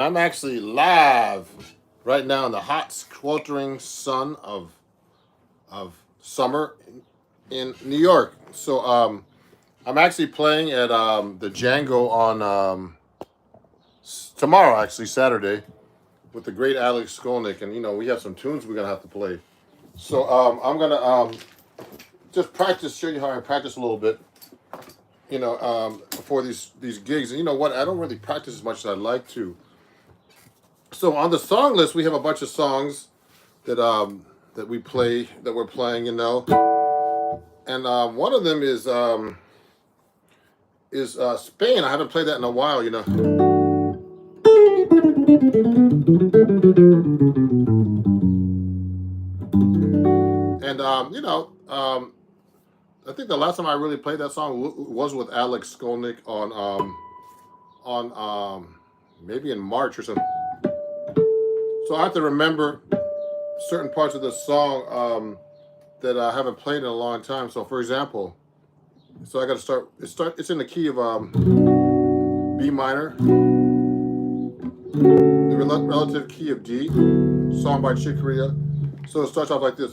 I'm actually live right now in the hot, sweltering sun of summer in New York. I'm actually playing at the Django on tomorrow, actually Saturday, with the great Alex Skolnick, and we have some tunes we're gonna have to play. I'm gonna just practice, show you how I practice a little bit, before these gigs. And you know what? I don't really practice as much as I'd like to. So on the song list, we have a bunch of songs that we play that we're playing, and one of them is Spain. I haven't played that in a while. And I think the last time I really played that song was with Alex Skolnick on maybe in March or something. So I have to remember certain parts of the song that I haven't played in a long time. So for example, I got to start. It's in the key of B minor, the relative key of D, song by Chick Corea. So it starts off like this.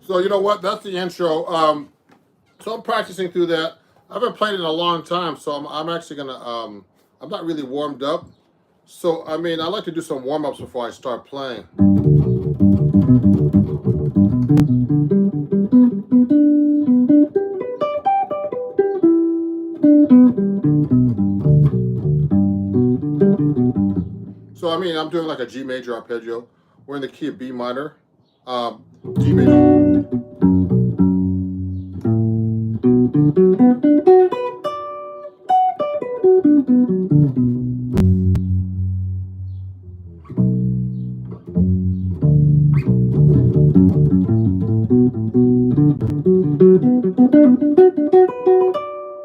So you know what? That's the intro. So I'm practicing through that. I haven't played it in a long time, so I'm actually gonna. I'm not really warmed up. So I mean, I like to do some warm ups before I start playing. So I mean, I'm doing like a G major arpeggio. We're in the key of B minor, G major.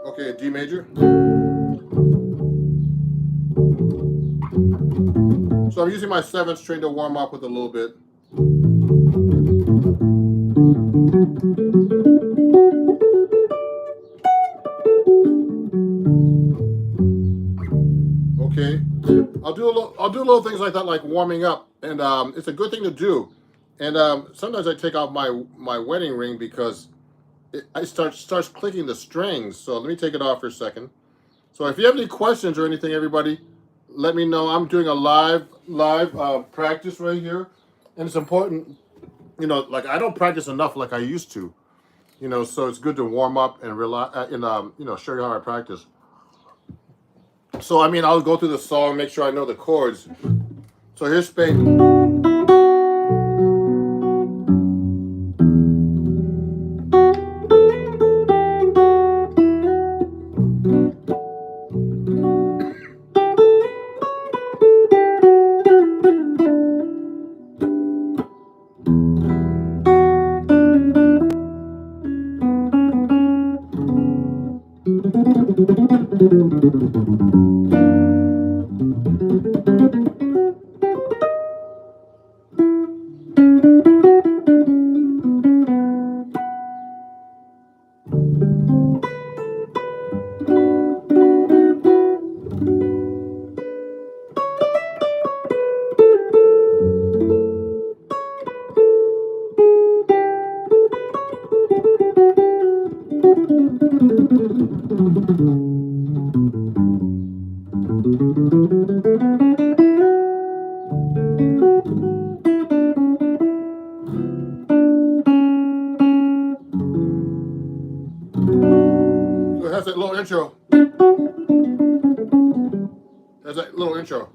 Okay, D major. So I'm using my 7th string to warm up with a little bit. Okay, I'll do little things like that, like warming up, and it's a good thing to do. And sometimes I take off my wedding ring because it starts clicking the strings. So let me take it off for a second. So if you have any questions or anything, everybody, let me know. I'm doing a live practice right here, and it's important. Like I don't practice enough like I used to. So it's good to warm up and show you how I practice. So I mean, I'll go through the song, make sure I know the chords. So here's Spain. that little intro. That's that little intro.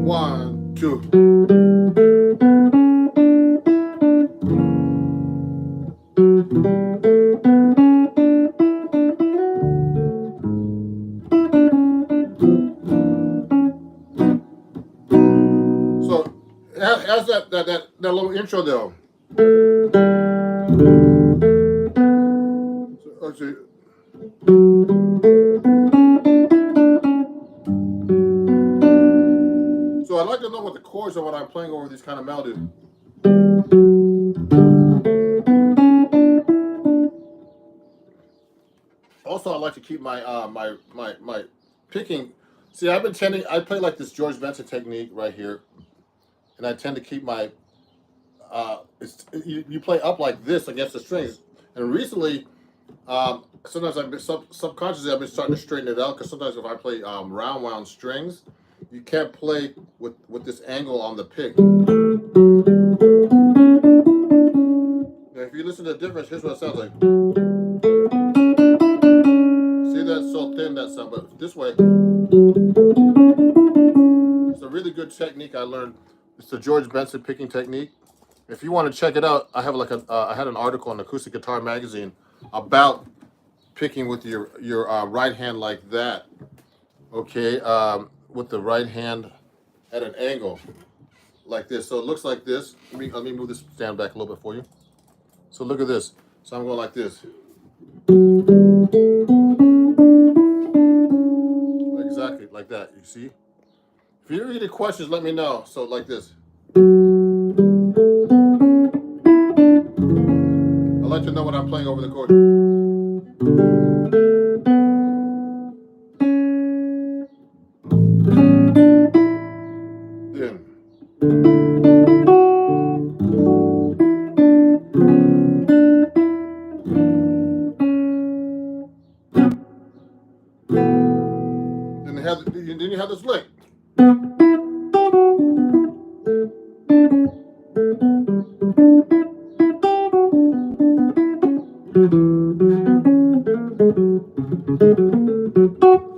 One, two. So it has that little intro though. So, let's see. So I'd like to know what the chords are when I'm playing over these kind of melodies. Also, I like to keep my my picking. See, I've been tending. I play like this George Benson technique right here, and I tend to keep my. You play up like this against the strings, and recently, sometimes I've been subconsciously I've been starting to straighten it out because sometimes if I play round wound strings, you can't play with this angle on the pick. Now, if you listen to the difference, here's what it sounds like. See, that's so thin that sound, but this way, it's a really good technique I learned. It's the George Benson picking technique. If you want to check it out, I have like I had an article in Acoustic Guitar Magazine about picking with your right hand like that. Okay, with the right hand at an angle like this. So it looks like this. Let me move this stand back a little bit for you. So look at this. So I'm going like this. Exactly like that. You see? If you have any questions, let me know. So like this. I'd like to know what I'm playing over the chord. Then. Then you have this lick.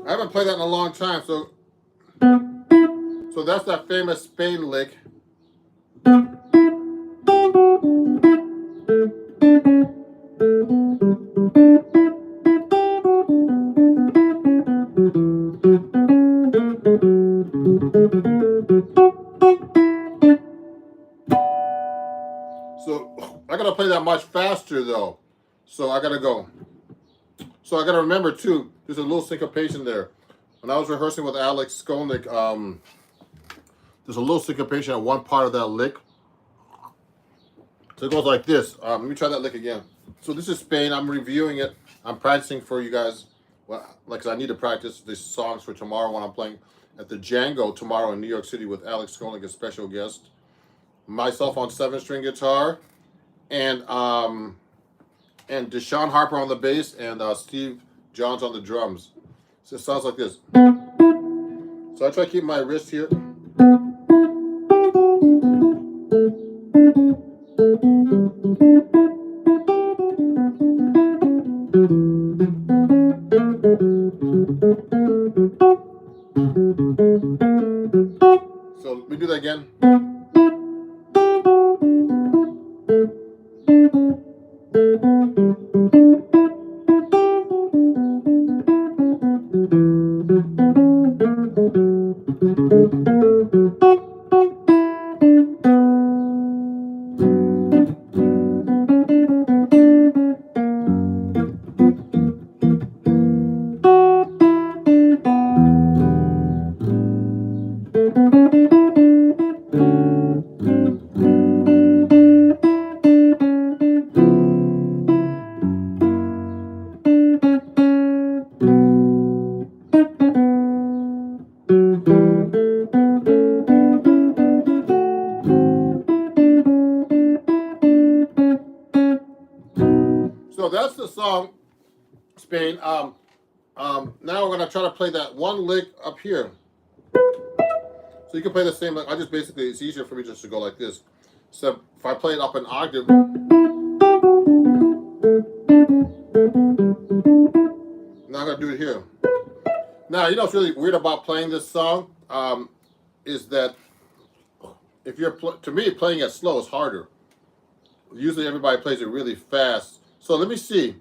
I haven't played that in a long time, so that's that famous Spain lick. So I gotta play that much faster though. So I gotta go. So I gotta remember too, there's a little syncopation there. When I was rehearsing with Alex Skolnick, there's a little syncopation at one part of that lick. So it goes like this. Let me try that lick again. So this is Spain. I'm reviewing it. I'm practicing for you guys. Well, like I need to practice these songs for tomorrow when I'm playing at the Django tomorrow in New York City with Alex Skolnick, a special guest. Myself on 7-string guitar, and Deshaun Harper on the bass, and Steve Johns on the drums. So it sounds like this. So I try to keep my wrist here. So let me do that again. So that's the song, Spain. Now we're gonna try to play that one lick up here. So you can play the same lick. I just basically, it's easier for me just to go like this. So if I play it up an octave, now I'm gonna do it here. Now, you know what's really weird about playing this song is that if you're to me playing it slow is harder. Usually everybody plays it really fast. So let me see.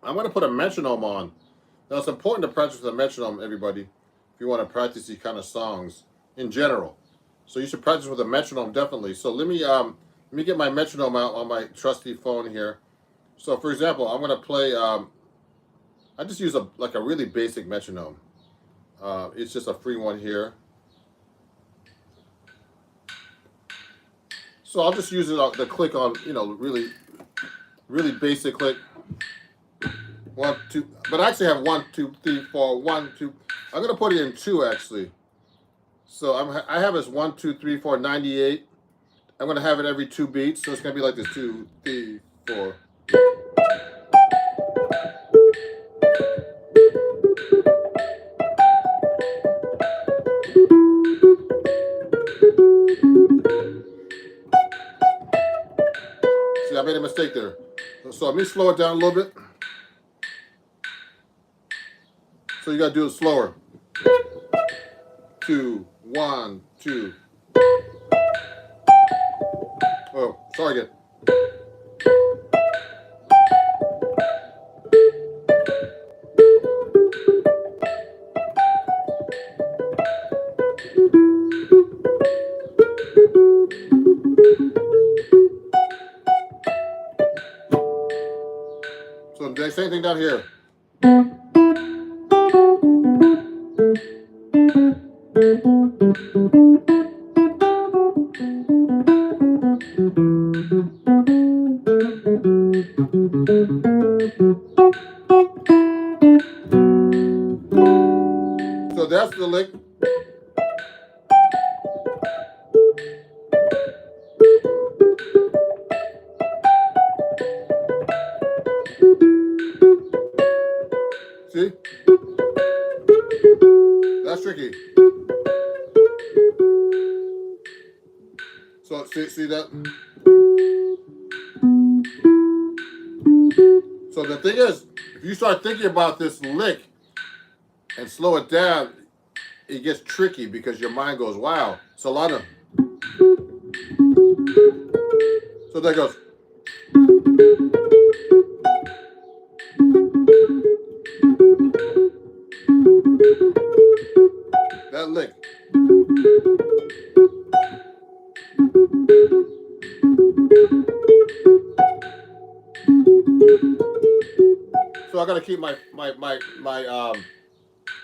I'm gonna put a metronome on. Now it's important to practice with a metronome, everybody, if you want to practice these kind of songs in general. So you should practice with a metronome definitely. So let me get my metronome out on my trusty phone here. So for example, I'm gonna play. I just use like a really basic metronome. It's just a free one here. So I'll just use the click on, you know, really basic click. 1, 2, but I actually have 1, 2, 3, 4, 1, 2. I'm gonna put it in 2 actually. So I have this 1, 2, 3, 4, 98. I'm gonna have it every 2 beats, so it's gonna be like this: 2, 3, 4. See, I made a mistake there. So let me slow it down a little bit. So you gotta do it slower. 2, 1, 2. Oh, sorry again. So the same thing down here. So that's the lick. See? That's tricky. So see that? So the thing is, if you start thinking about this lick and slow it down, it gets tricky because your mind goes, wow, it's a lot of. So that goes. That lick. So I gotta keep my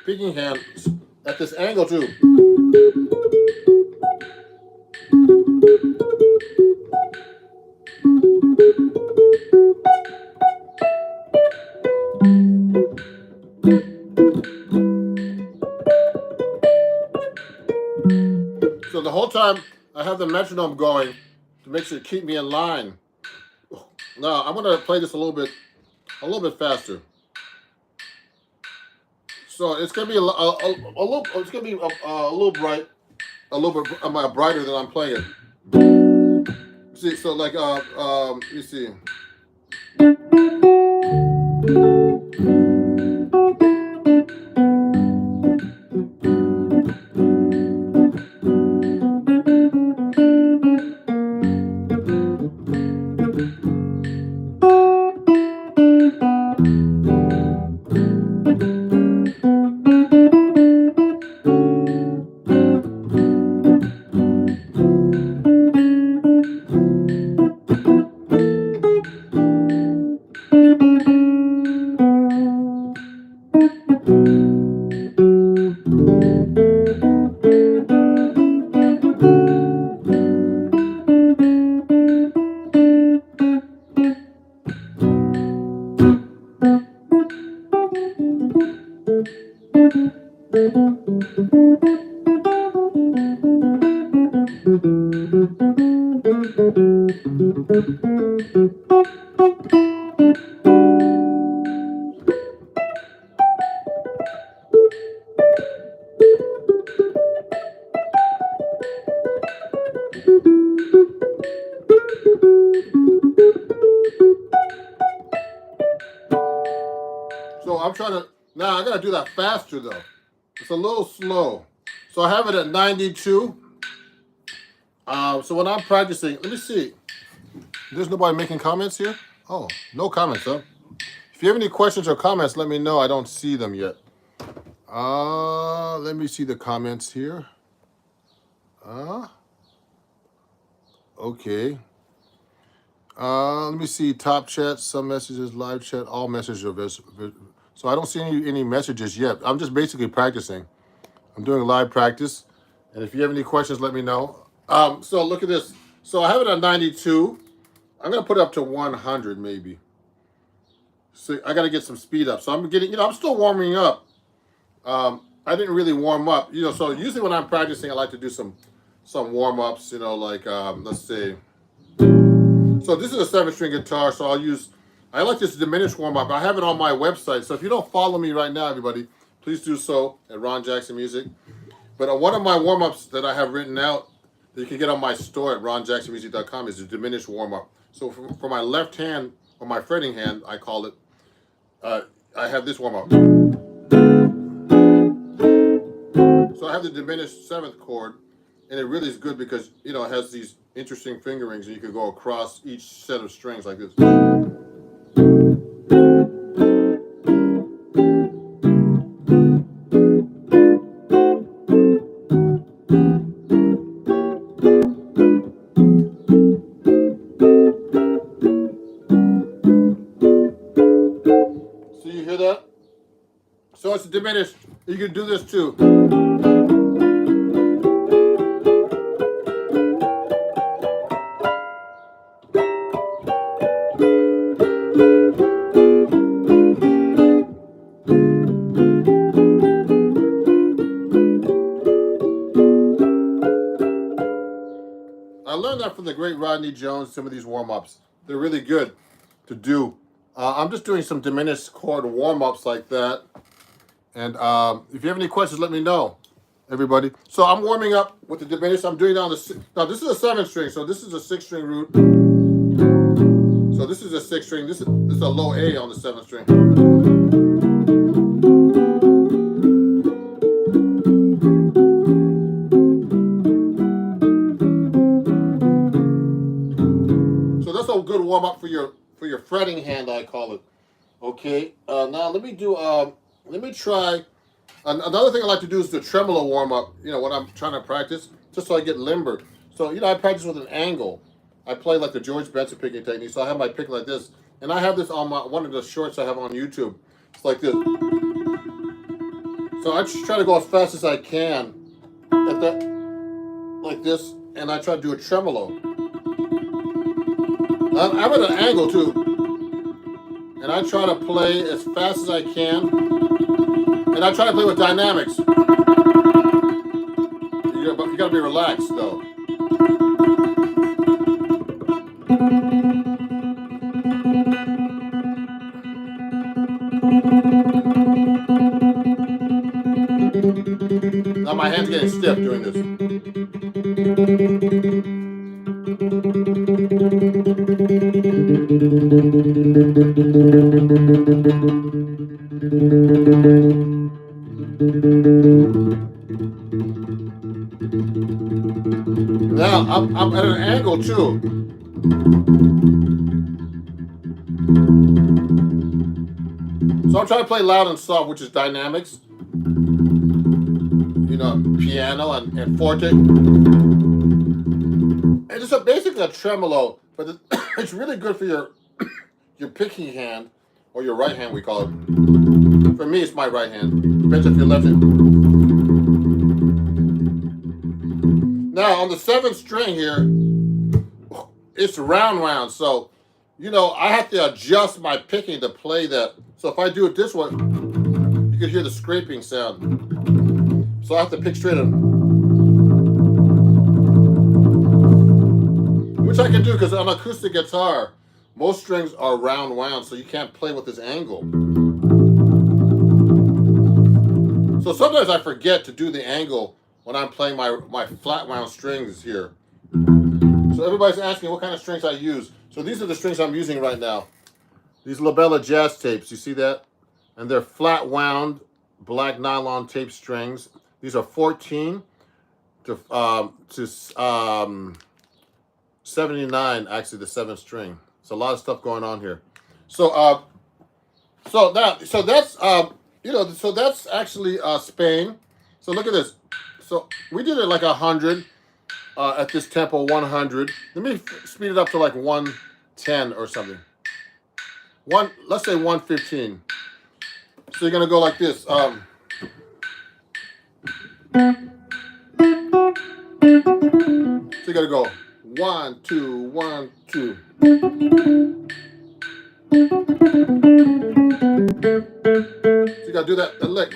picking hand at this angle too. So the whole time I have the metronome going to make sure to keep me in line. Now I'm gonna play this a little bit faster. So it's gonna be a little. It's gonna be a little bright, a little bit brighter than I'm playing it. See, so like let me see. I'm trying to, now I gotta do that faster though. It's a little slow. So I have it at 92. So when I'm practicing, let me see. There's nobody making comments here? Oh, no comments, huh? If you have any questions or comments, let me know. I don't see them yet. Let me see the comments here. Okay. Let me see top chat, some messages, live chat, all messages are visible. So I don't see any messages yet. I'm just basically practicing. I'm doing live practice. And if you have any questions, let me know. So look at this. So I have it at 92. I'm gonna put it up to 100 maybe. So I gotta get some speed up. So I'm getting, I'm still warming up. I didn't really warm up, so usually when I'm practicing, I like to do some warm-ups, like, let's see. So this is a 7-string guitar, so I like this diminished warm-up. I have it on my website, so if you don't follow me right now, everybody, please do so at Ron Jackson Music. But one of my warm-ups that I have written out that you can get on my store at ronjacksonmusic.com is a diminished warm-up. So for my left hand, or my fretting hand, I call it, I have this warm-up. So I have the diminished 7th chord, and it really is good because, it has these interesting fingerings, and you can go across each set of strings like this. So you hear that? So it's diminished. You can do this too. I learned that from the great Rodney Jones, some of these warm-ups. They're really good to do. I'm just doing some diminished chord warm-ups like that. And if you have any questions, let me know, everybody. So I'm warming up with the diminished. I'm doing down the, now this is a 7-string, so this is a 6-string root. So this is a 6-string. This is a low A on the 7th string. So that's a good warm up for your fretting hand, I call it. Okay. Now let me try. Another thing I like to do is the tremolo warm up. When I'm trying to practice, just so I get limber. So I practice with an angle. I play like the George Benson picking technique. So I have my pick like this, and I have this on one of the shorts I have on YouTube. It's like this. So I just try to go as fast as I can at that, like this, and I try to do a tremolo. I'm at an angle too, and I try to play as fast as I can, and I try to play with dynamics. You gotta be relaxed though. Now my hand's getting stiff doing this. Now I'm at an angle too. So I'm trying to play loud and soft, which is dynamics. Piano and forte. And it's basically a tremolo, but it's really good for your picking hand, or your right hand, we call it. For me, it's my right hand. Depends if you're left hand. Now, on the 7th string here, it's round. So, I have to adjust my picking to play that. So if I do it this way, you can hear the scraping sound. So I have to pick straight on, which I can do because on acoustic guitar, most strings are round, so you can't play with this angle. So sometimes I forget to do the angle when I'm playing my flat wound strings here. So everybody's asking what kind of strings I use. So these are the strings I'm using right now. These Labella jazz tapes, you see that? and they're flat wound black nylon tape strings. These are 14 to 79. Actually, the 7th string. It's a lot of stuff going on here. So so that's actually Spain. So look at this. So we did it like 100 at this tempo, 100. Let me speed it up to like 110 or something. Let's say 115. So you're gonna go like this. So you gotta go 1, 2, 1, 2. So you gotta do that lick.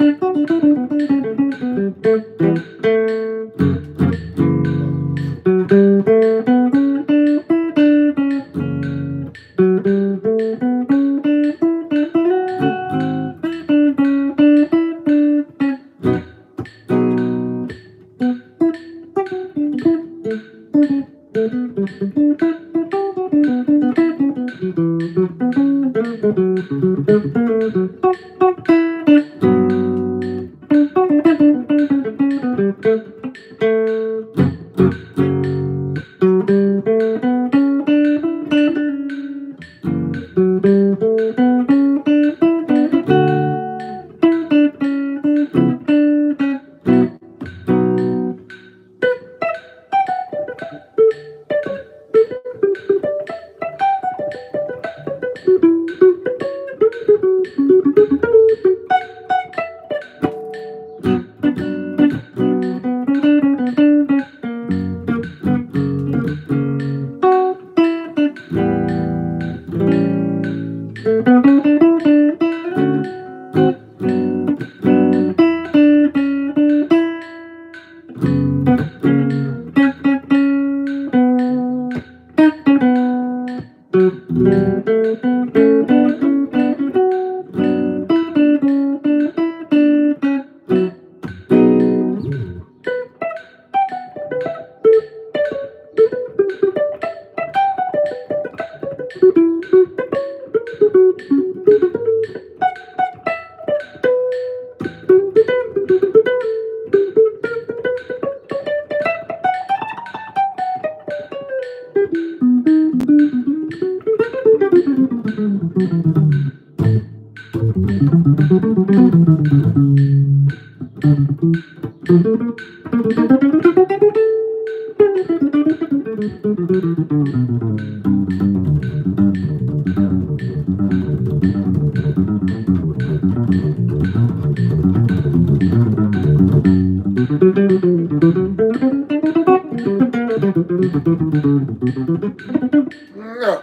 Yeah.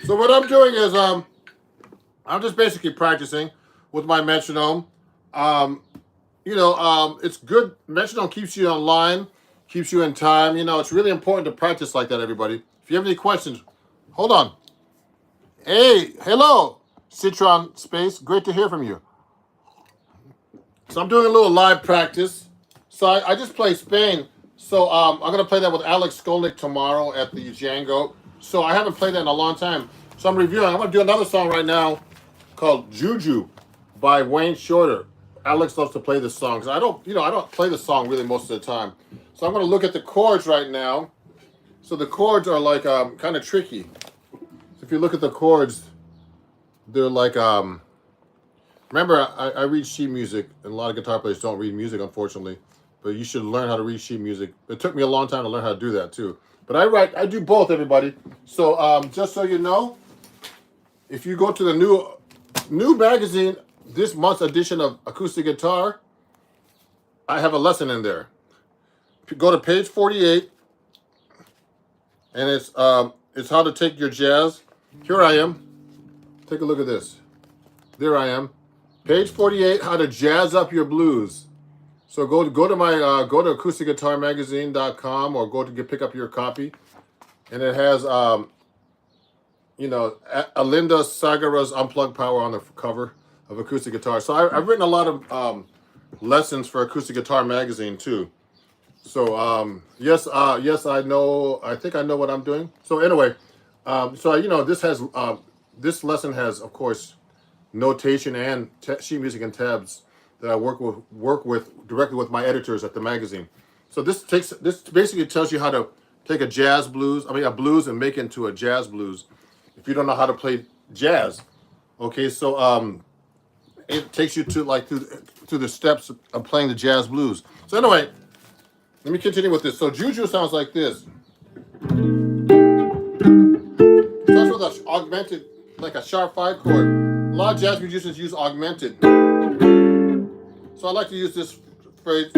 So what I'm doing is I'm just basically practicing with my metronome. It's good. Metronome keeps you on line, keeps you in time. It's really important to practice like that, everybody. If you have any questions, hold on. Hey, hello, Citron Space. Great to hear from you. So I'm doing a little live practice. So I just played Spain. So I'm going to play that with Alex Skolnick tomorrow at the Django. So I haven't played that in a long time. So I'm reviewing. I'm going to do another song right now called Juju by Wayne Shorter. Alex loves to play this song because I don't play the song really most of the time. So I'm going to look at the chords right now So the chords are like kind of tricky. So if you look at the chords, they're like remember, I read sheet music, and a lot of guitar players don't read music, unfortunately. But you should learn how to read sheet music. It took me a long time to learn how to do that too. But I do both, everybody. So just so you know, if you go to the new magazine, this month's edition of Acoustic Guitar, I have a lesson in there. Go to page 48, and it's how to take your jazz. Here I am. Take a look at this. There I am. Page 48, how to jazz up your blues. So go to my go to acousticguitarmagazine.com, or go to pick up your copy, and it has you know, Alinda Sagara's Unplugged Power on the cover of Acoustic Guitar. So I've written a lot of lessons for Acoustic Guitar Magazine too. So yes, I know. I think I know what I'm doing. So anyway, so you know, this lesson has, of course, notation and sheet music and tabs that I work with directly with my editors at the magazine. So this basically tells you how to take a blues, and make it into a jazz blues. If you don't know how to play jazz, okay, so it takes you to like through the steps of playing the jazz blues. So anyway, let me continue with this. So Juju sounds like this. It starts with an augmented, like a sharp 5 chord. A lot of jazz musicians use augmented. So I like to use this phrase.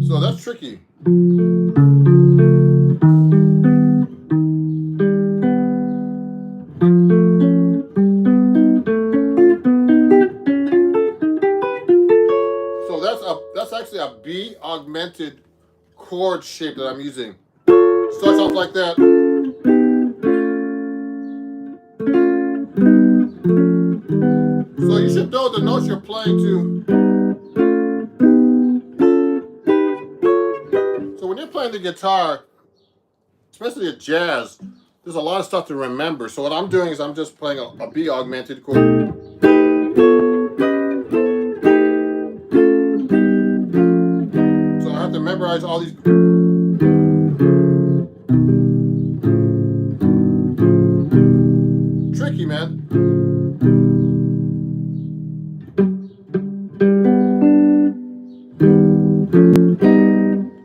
So that's tricky. So that's actually a B augmented chord shape that I'm using. Starts off like that. So you should know the notes you're playing to. So when you're playing the guitar, especially at jazz, there's a lot of stuff to remember. So what I'm doing is I'm just playing a B augmented chord. So I have to memorize all these. Tricky, man.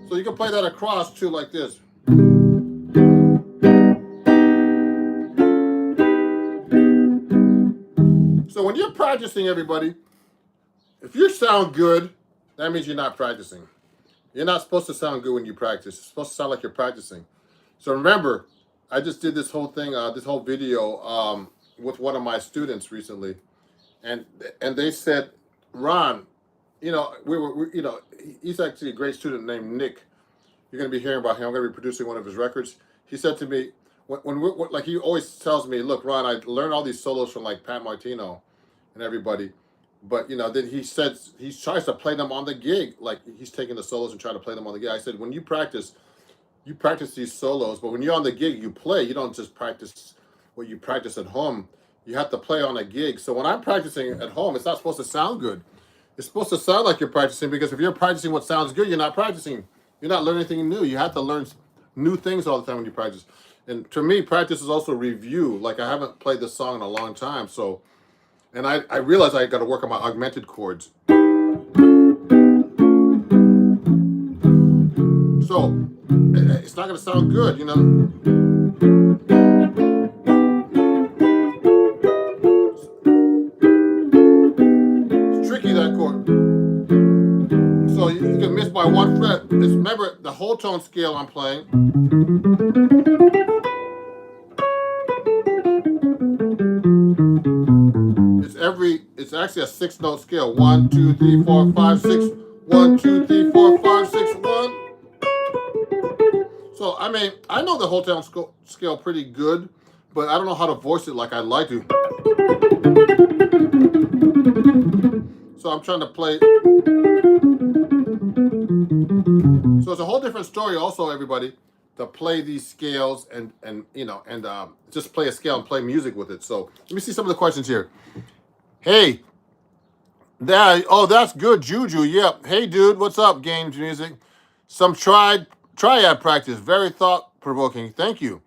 So you can play that across too, like this. So when you're practicing, everybody, if you sound good, that means you're not practicing. You're not supposed to sound good when you practice. It's supposed to sound like you're practicing. So remember, I just did this whole thing, this whole video with one of my students recently, and they said, Ron, you know, you know, he's actually a great student named Nick. You're going to be hearing about him. I'm going to be producing one of his records. He said to me, like he always tells me, look, Ron, I learned all these solos from like Pat Martino and everybody. But, you know, then he says, he tries to play them on the gig. Like he's taking the solos and trying to play them on the gig. I said, when you practice these solos, but when you're on the gig, you play. You don't just practice what you practice at home. You have to play on a gig. So when I'm practicing at home, it's not supposed to sound good. It's supposed to sound like you're practicing, because if you're practicing what sounds good, you're not practicing. You're not learning anything new. You have to learn new things all the time when you practice. And to me, practice is also review. Like I haven't played this song in a long time, so, and I realized I got to work on my augmented chords. So it's not going to sound good, you know. It's tricky, that chord. So you can miss by 1 fret. Remember the whole tone scale I'm playing. It's actually a 6-note scale. 1, 2, 3, 4, 5, 6. 1, 2, 3, 4, 5, 6, 1. So I mean, I know the whole tone scale pretty good, but I don't know how to voice it like I'd like to. So I'm trying to play. So it's a whole different story also, everybody, to play these scales and you know and just play a scale and play music with it. So let me see some of the questions here. Hey, that's good, Juju. Yep. Hey, dude, what's up? Games music. Some triad practice. Very thought provoking. Thank you.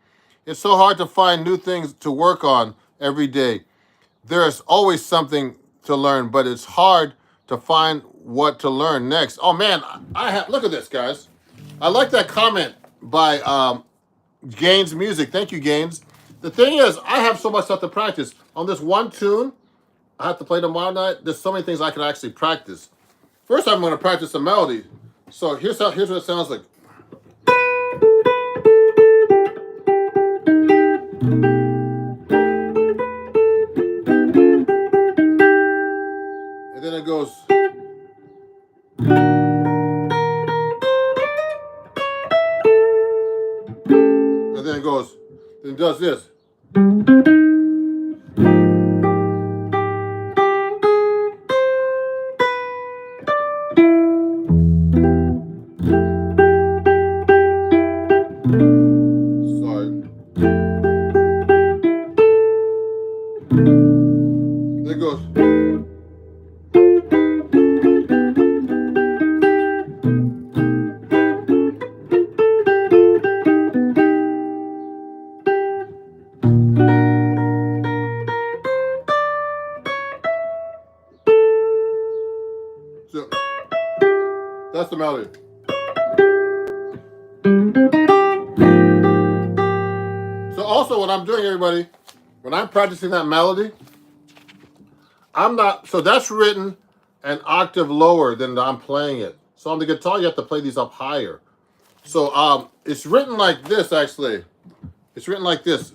It's so hard to find new things to work on every day. There's always something to learn, but it's hard to find what to learn next. Oh man, I have look at this, guys. I like that comment by Gaines Music. Thank you, Gaines. The thing is, I have so much stuff to practice. On this one tune, I have to play tomorrow night. There's so many things I can actually practice. First, I'm going to practice the melody. So here's what it sounds like. And then it goes. And then it goes. Then it does this. So that's the melody. So also what I'm doing, everybody, when I'm practicing that melody, so that's written an octave lower than I'm playing it. So on the guitar, you have to play these up higher. So it's written like this, actually. It's written like this.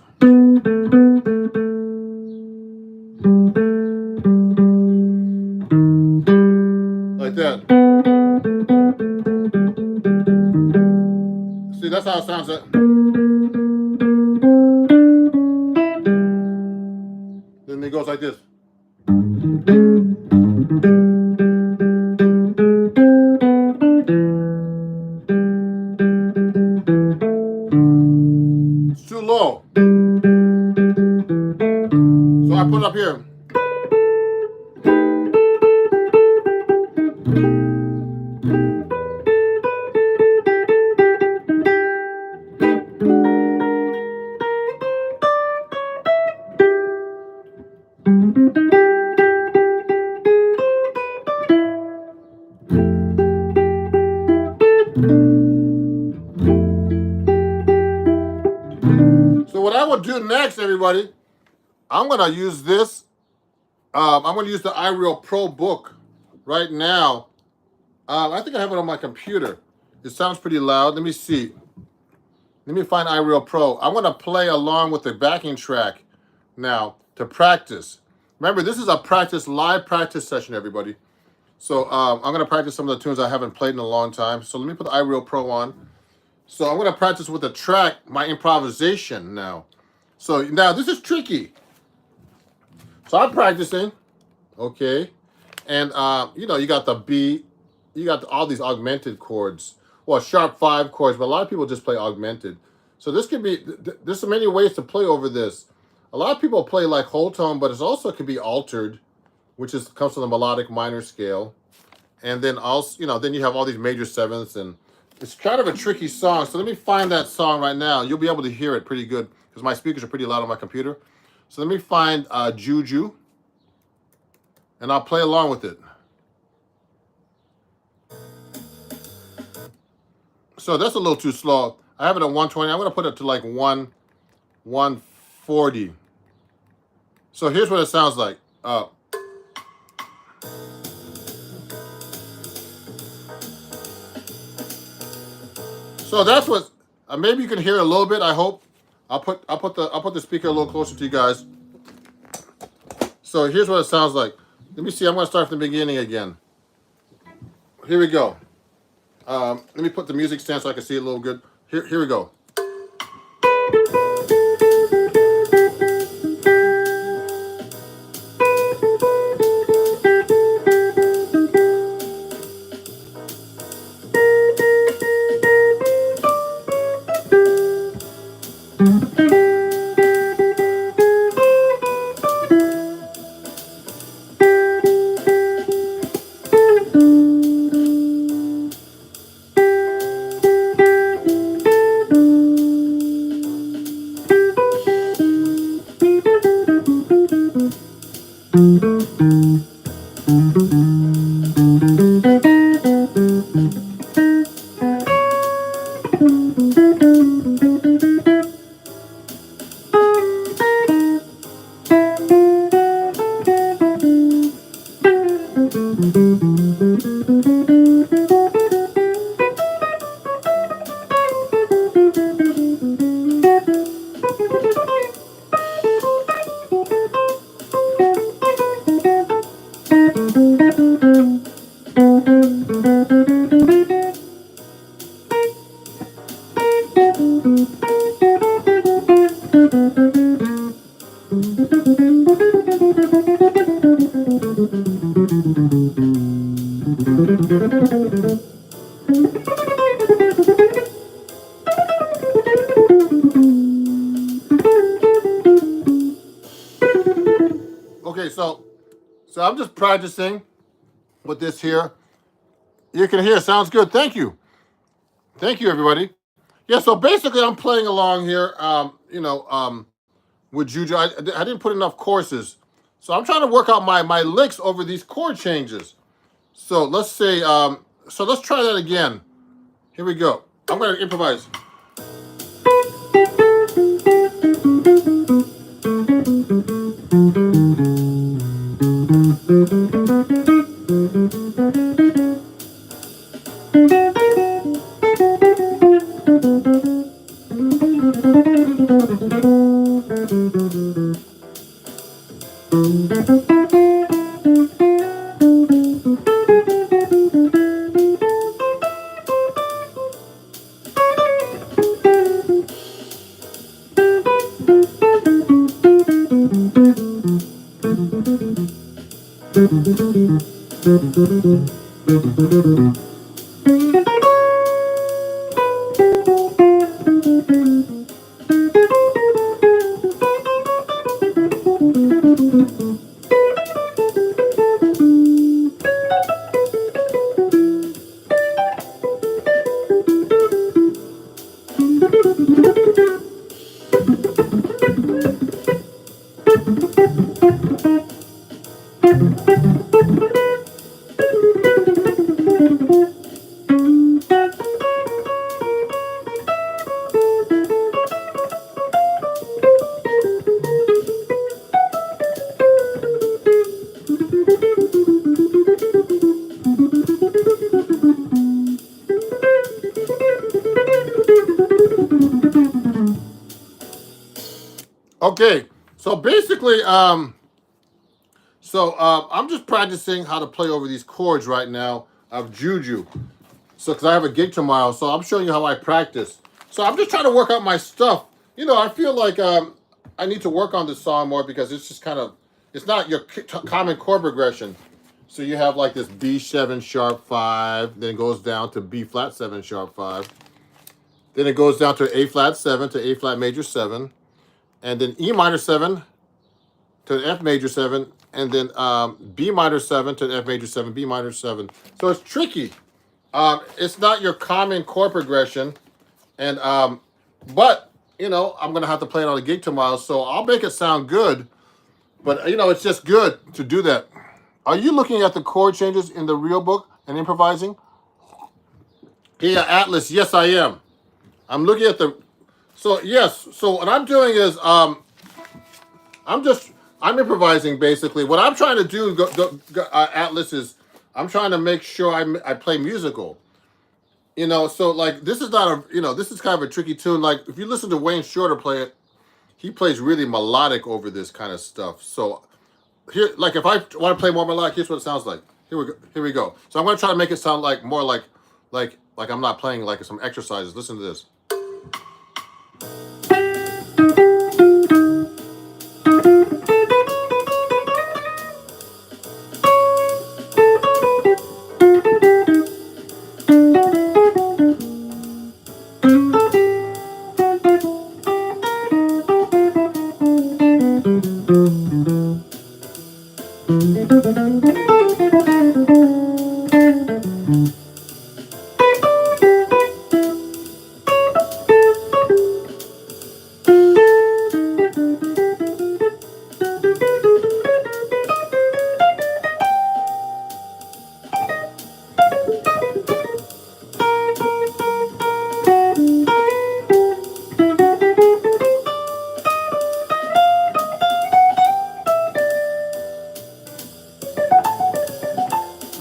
Like that. See, that's how it sounds. Then it goes like this. It's too low. So I put it up here. So what I will do next, everybody, I'm going to use this. I'm going to use the iReal Pro book right now. I think I have it on my computer. It sounds pretty loud. Let me see. Let me find iReal Pro. I'm going to play along with the backing track now to practice. Remember, this is a live practice session, everybody. So I'm going to practice some of the tunes I haven't played in a long time. So let me put the iReal Pro on. So I'm going to practice with the track, my improvisation now. So now this is tricky. So I'm practicing, okay, and you know, you got the B, you got all these augmented chords, well, sharp 5 chords, but a lot of people just play augmented. So this could be, there's so many ways to play over this. A lot of people play like whole tone, but it also could be altered, which comes from the melodic minor scale, and then also, you know, then you have all these major sevenths, and it's kind of a tricky song. So let me find that song right now. You'll be able to hear it pretty good because my speakers are pretty loud on my computer. So let me find Juju, and I'll play along with it. So that's a little too slow. I have it at 120. I'm going to put it to like 140. So here's what it sounds like. So that's what. Maybe you can hear a little bit. I hope. I'll put the speaker a little closer to you guys. So here's what it sounds like. Let me see. I'm going to start from the beginning again. Here we go. Let me put the music stand so I can see it a little good. Here we go. Okay, so I'm just practicing with this here. You can hear, sounds good. Thank you, everybody. Yeah, so basically, I'm playing along here. With Juju, I didn't put enough courses, so I'm trying to work out my licks over these chord changes. So let's say, so let's try that again. Here we go. I'm gonna improvise. Okay, so basically, I'm just practicing how to play over these chords right now of Juju. So, because I have a gig tomorrow, so I'm showing you how I practice. So I'm just trying to work out my stuff. I feel like I need to work on this song more because it's just kind of, it's not your common chord progression. So you have like this B7 sharp 5, then it goes down to B flat 7 sharp 5. Then it goes down to A flat 7 to A flat major 7. And then E minor 7 to F major 7. And then B minor 7 to F major 7, B minor 7. So it's tricky. It's not your common chord progression. And but I'm gonna have to play it on a gig tomorrow, so I'll make it sound good. But it's just good to do that. Are you looking at the chord changes in the real book and improvising? Yeah, Atlas. Yes, I am. I'm looking at the. So yes. So what I'm doing is I'm improvising basically. What I'm trying to do, Atlas, is I'm trying to make sure I play musical. So like this is not a this is kind of a tricky tune. Like if you listen to Wayne Shorter play it, he plays really melodic over this kind of stuff. So here, like if I want to play more melodic, here's what it sounds like. Here we go. Here we go. So I'm gonna try to make it sound like more like I'm not playing like some exercises. Listen to this.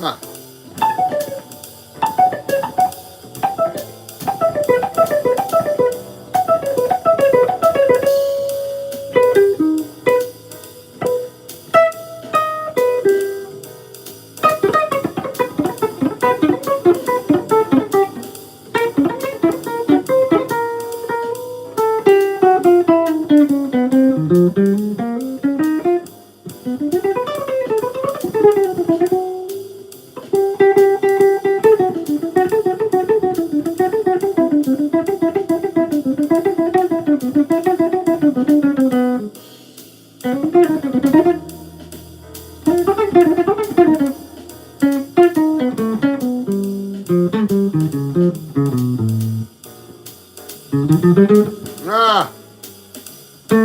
Huh. Okay,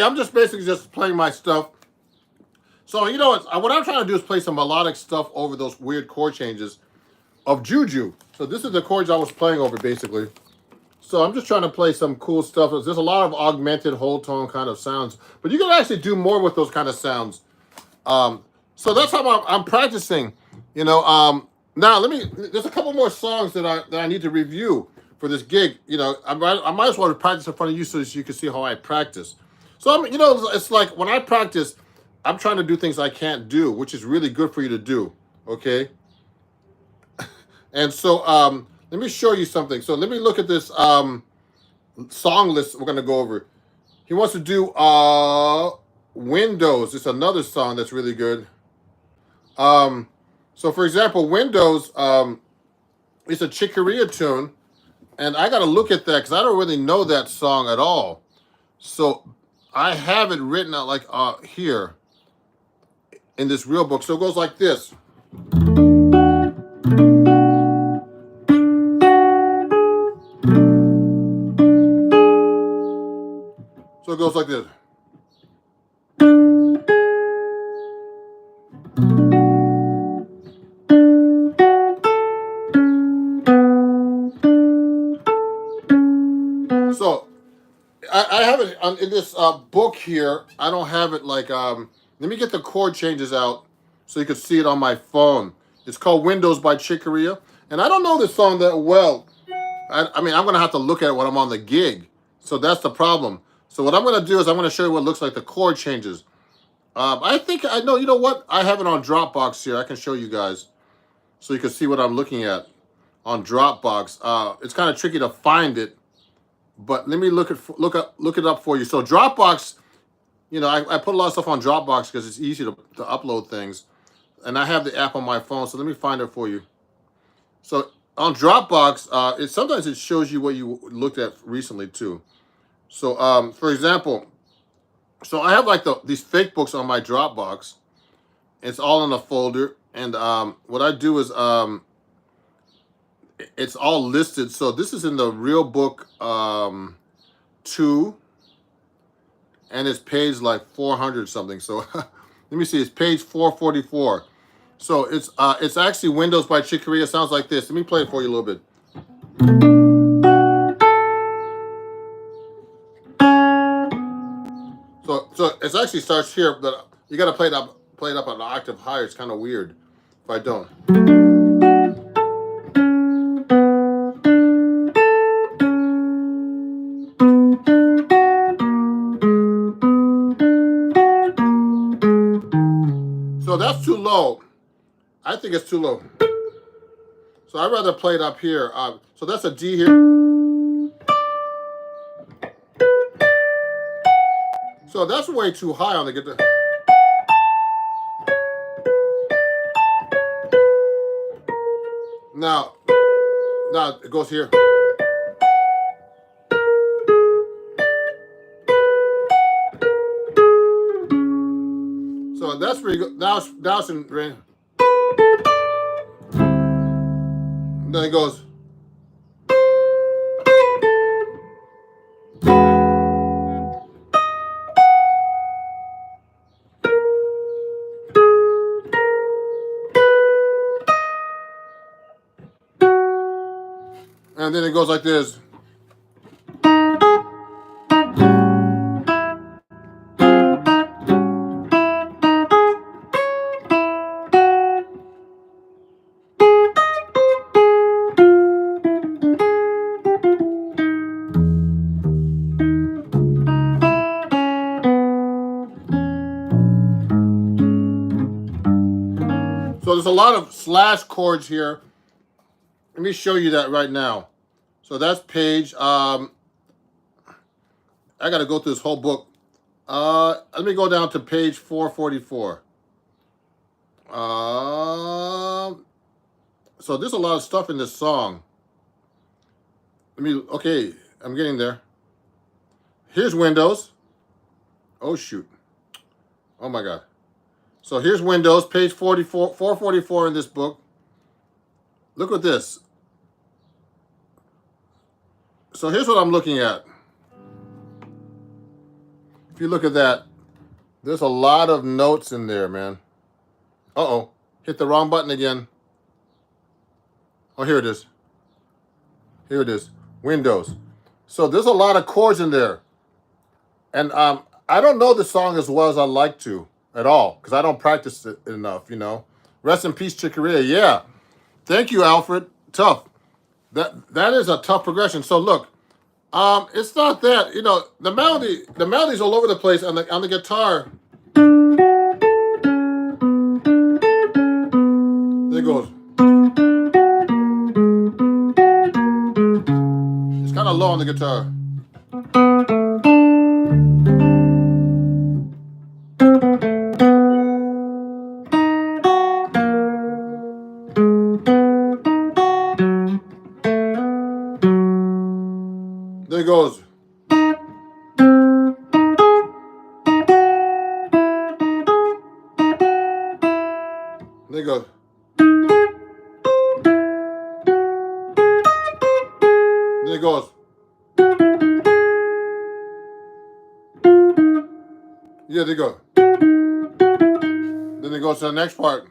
I'm just basically just playing my stuff. So, you know, what I'm trying to do is play some melodic stuff over those weird chord changes of Juju. So this is the chords I was playing over, basically. So I'm just trying to play some cool stuff. There's a lot of augmented whole tone kind of sounds, but you can actually do more with those kind of sounds. So that's how I'm practicing. You know, now there's a couple more songs that I need to review for this gig. You know, I might as well practice in front of you so that you can see how I practice. So you know, it's like when I practice, I'm trying to do things I can't do, which is really good for you to do. Okay. And so let me show you something. So let me look at this song list we're gonna go over. He wants to do Windows. It's another song that's really good. So for example, Windows, it's a Chick Corea tune, and I got to look at that because I don't really know that song at all. So I have it written out like here in this real book. So it goes like this. So it goes like this. So I have it in this book here. I don't have it like, let me get the chord changes out so you can see it on my phone. It's called Windows by Chick Corea. And I don't know this song that well. I mean, I'm going to have to look at it when I'm on the gig. So that's the problem. So what I'm going to do is I'm going to show you what it looks like the chord changes. I think I know, you know what? I have it on Dropbox here. I can show you guys so you can see what I'm looking at on Dropbox. It's kind of tricky to find it, but let me look it up for you. So Dropbox, you know, I put a lot of stuff on Dropbox because it's easy to upload things, and I have the app on my phone. So let me find it for you. So on Dropbox, sometimes it shows you what you looked at recently too. So for example, so I have like these fake books on my Dropbox. It's all in a folder, and what I do is it's all listed. So this is in the real book 2, and it's page like 400 something. So let me see, it's page 444. So it's actually Windows by Chick Corea. It sounds like this. Let me play it for you a little bit. So it actually starts here, but you got to play it up an octave higher. It's kind of weird if I don't. So that's too low. I think it's too low. So I'd rather play it up here. So that's a D here. So that's way too high on the guitar. Now it goes here. So that's pretty good. Now it's in range. Then it goes. And then it goes like this. So there's a lot of slash chords here. Let me show you that right now. So that's page. I got to go through this whole book. Let me go down to page 444. So there's a lot of stuff in this song. Okay, I'm getting there. Here's Windows. Oh, shoot. Oh, my God. So here's Windows, page 44, 444 in this book. Look at this. So here's what I'm looking at. If you look at that, there's a lot of notes in there, man. Uh-oh. Hit the wrong button again. Oh, here it is. Here it is. Windows. So there's a lot of chords in there. And I don't know the song as well as I'd like to at all, because I don't practice it enough, you know. Rest in peace, Chick Corea. Yeah. Thank you, Alfred. Tough. That is a tough progression. So look, it's not that, you know, the melody's all over the place on the guitar. There it goes. It's kind of low on the guitar. There it goes. There it goes. There it goes. Yeah, there you go. Then it goes to the next part.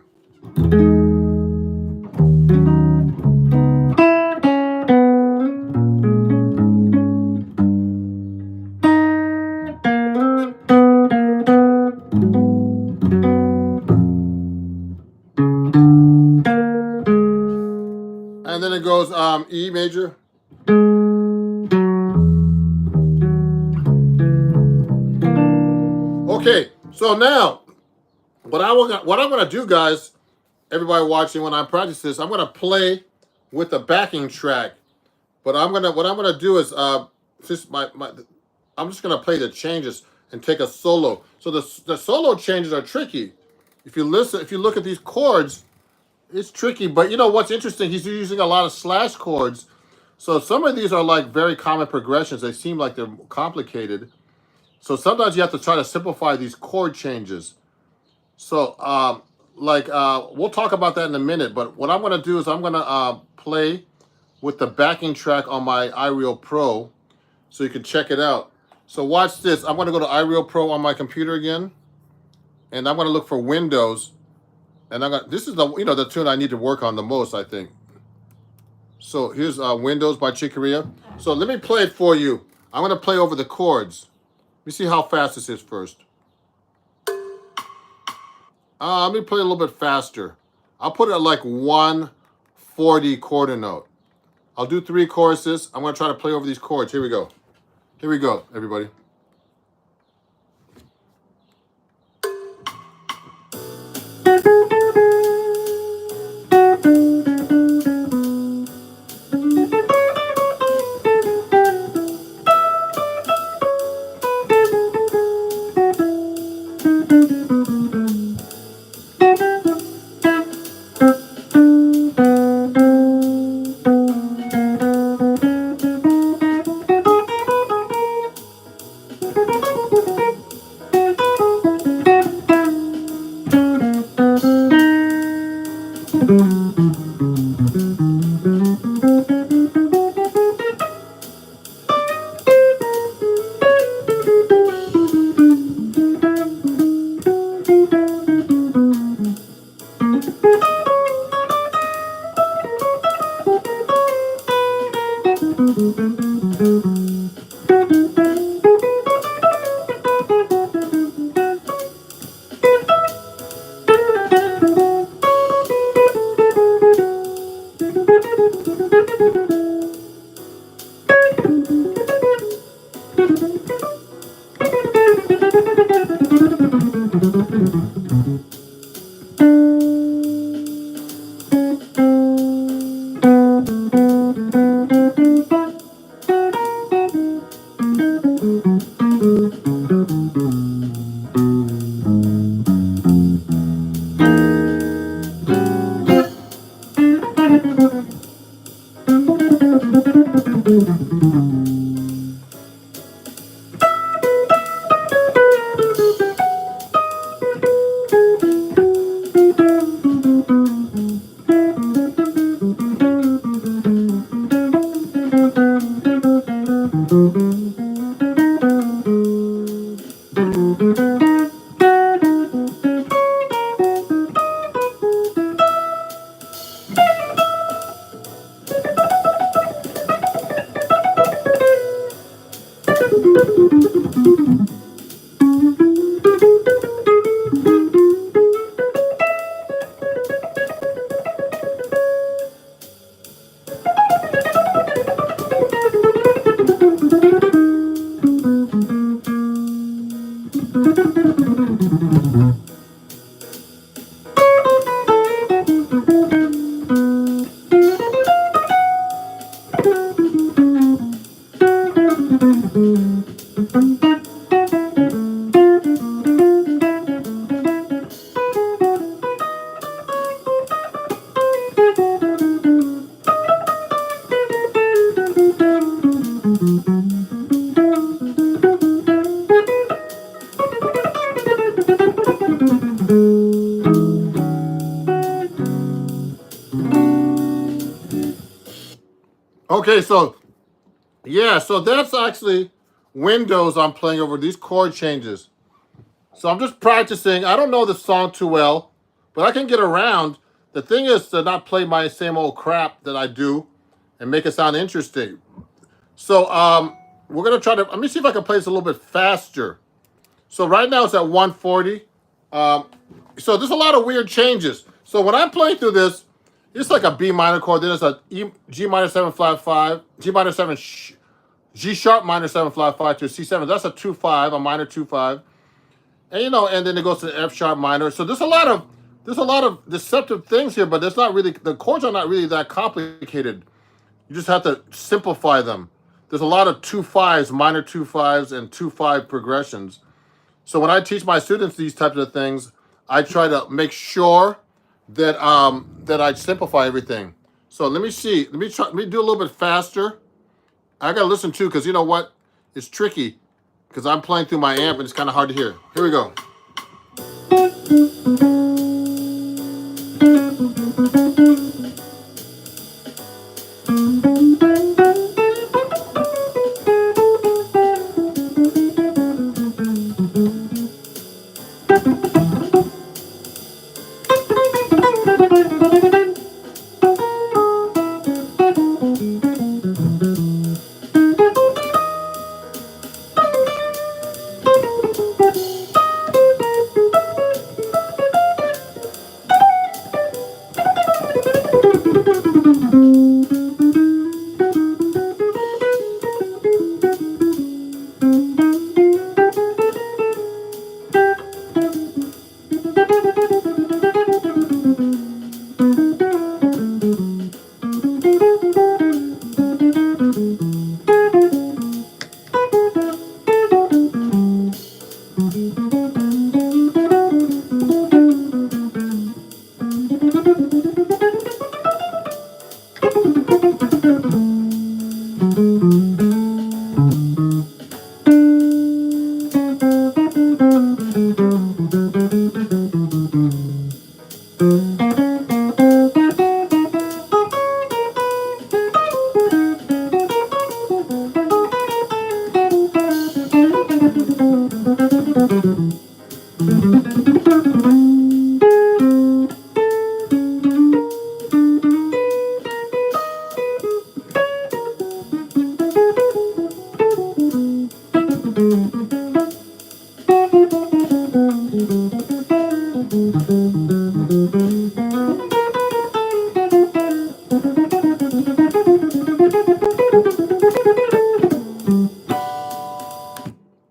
And then it goes E major. Okay, so now what I'm gonna do, guys, everybody watching, when I practice this, I'm gonna play with the backing track. But what I'm gonna do is I'm just gonna play the changes and take a solo. So the solo changes are tricky. If you look at these chords, it's tricky. But you know what's interesting? He's using a lot of slash chords. So some of these are like very common progressions. They seem like they're complicated. So sometimes you have to try to simplify these chord changes. So we'll talk about that in a minute. But what I'm gonna do is I'm gonna play with the backing track on my iReal Pro, so you can check it out. So watch this. I'm gonna go to iReal Pro on my computer again, and I'm gonna look for Windows, and this is the tune I need to work on the most, I think. So here's Windows by Chick Corea. So let me play it for you. I'm gonna play over the chords. Let me see how fast this is first. Let me play a little bit faster. I'll put it at like 140 quarter note. I'll do 3 choruses. I'm going to try to play over these chords. Here we go. Here we go, everybody. Okay, so yeah, so that's actually Windows I'm playing over these chord changes. So I'm just practicing. I don't know the song too well, but I can get around. The thing is to not play my same old crap that I do and make it sound interesting. So we're gonna try to, let me see if I can play this a little bit faster. So right now it's at 140. So there's a lot of weird changes. So when I'm playing through this, it's like a B minor chord, then it's a G minor 7 flat 5, G minor 7, G sharp minor 7 flat 5 to a C7. That's a 2-5, a minor 2-5. And and then it goes to the F sharp minor. So there's a lot of deceptive things here, but it's not really, the chords are not really that complicated. You just have to simplify them. There's a lot of 2-5s, minor 2-5s, and 2-5 progressions. So when I teach my students these types of things, I try to make sure that that I simplify everything. So let me see. Let me do a little bit faster. I gotta listen too, because you know what? It's tricky because I'm playing through my amp and it's kind of hard to hear. Here we go.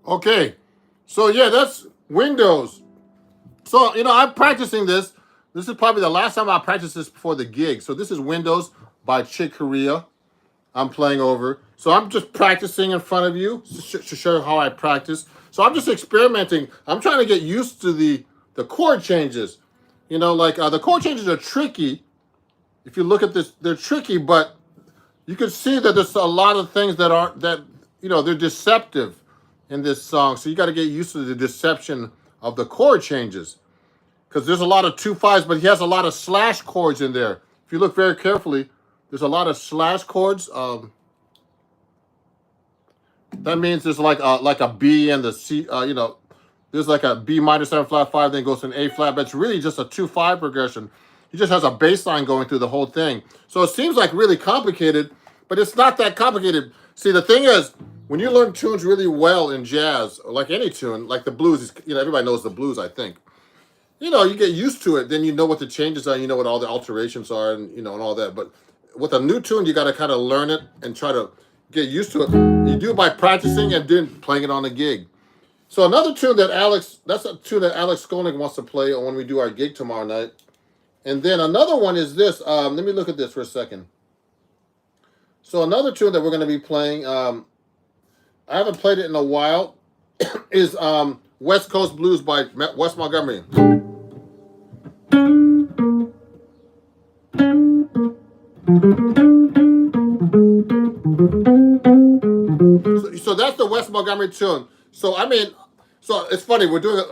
Okay, so yeah, that's Windows. So, I'm practicing this. This is probably the last time I practiced this before the gig. So this is Windows by Chick Corea. I'm playing over. So I'm just practicing in front of you to show how I practice. So I'm just experimenting. I'm trying to get used to the chord changes. The chord changes are tricky. If you look at this, they're tricky, but you can see that there's a lot of things that they're deceptive in this song. So you got to get used to the deception of the chord changes, because there's a lot of 2-5s, but he has a lot of slash chords in there. If you look very carefully, there's a lot of slash chords. That means there's like a B and the C. There's like a B minor 7 flat 5, then goes to an A flat, but it's really just a 2-5 progression. He just has a bass line going through the whole thing. So it seems like really complicated, but it's not that complicated. See, the thing is, when you learn tunes really well in jazz, or like any tune, like the blues, is, everybody knows the blues, I think. You get used to it, then you know what the changes are, you know what all the alterations are, and all that. But with a new tune, you got to kind of learn it and try to get used to it. You do it by practicing and then playing it on a gig. So another tune that's a tune that Alex Skolnick wants to play when we do our gig tomorrow night. And then another one is this. Let me look at this for a second. So another tune that we're going to be playing, I haven't played it in a while, is West Coast Blues by Wes Montgomery. So that's the Wes Montgomery tune. So it's funny. We're doing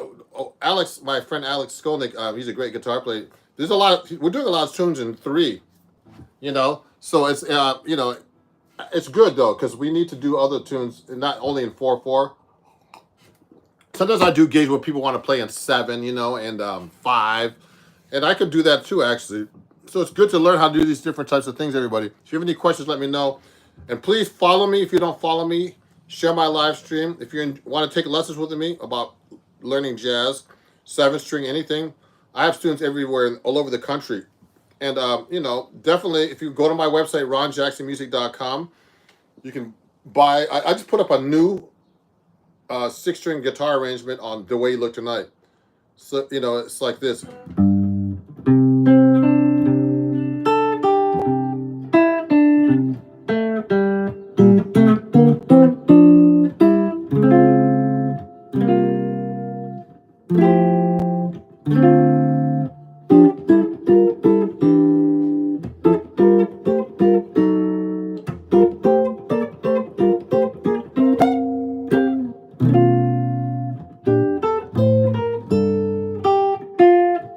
Alex, my friend Alex Skolnick. He's a great guitar player. We're doing a lot of tunes in 3. So it's it's good though because we need to do other tunes, not only in 4/4. Sometimes I do gigs where people want to play in 7, and 5, and I could do that too actually. So it's good to learn how to do these different types of things, everybody. If you have any questions, let me know. And please follow me. If you don't follow me, share my live stream. If you want to take lessons with me about learning jazz, 7-string, anything, I have students everywhere, all over the country. And, definitely, if you go to my website, ronjacksonmusic.com, you can buy, I just put up a new 6-string guitar arrangement on The Way You Look Tonight. So, it's like this.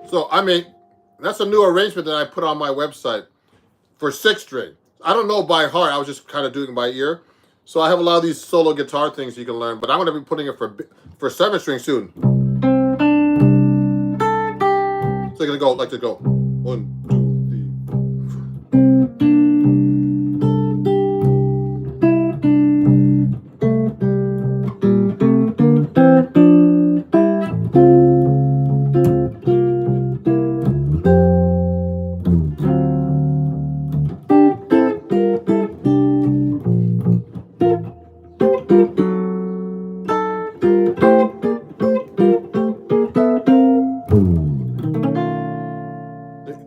So, that's a new arrangement that I put on my website for 6-string. I don't know by heart. I was just kind of doing it by ear. So I have a lot of these solo guitar things you can learn, but I'm going to be putting it for 7-string soon. So you're going to go 1, 2, 3.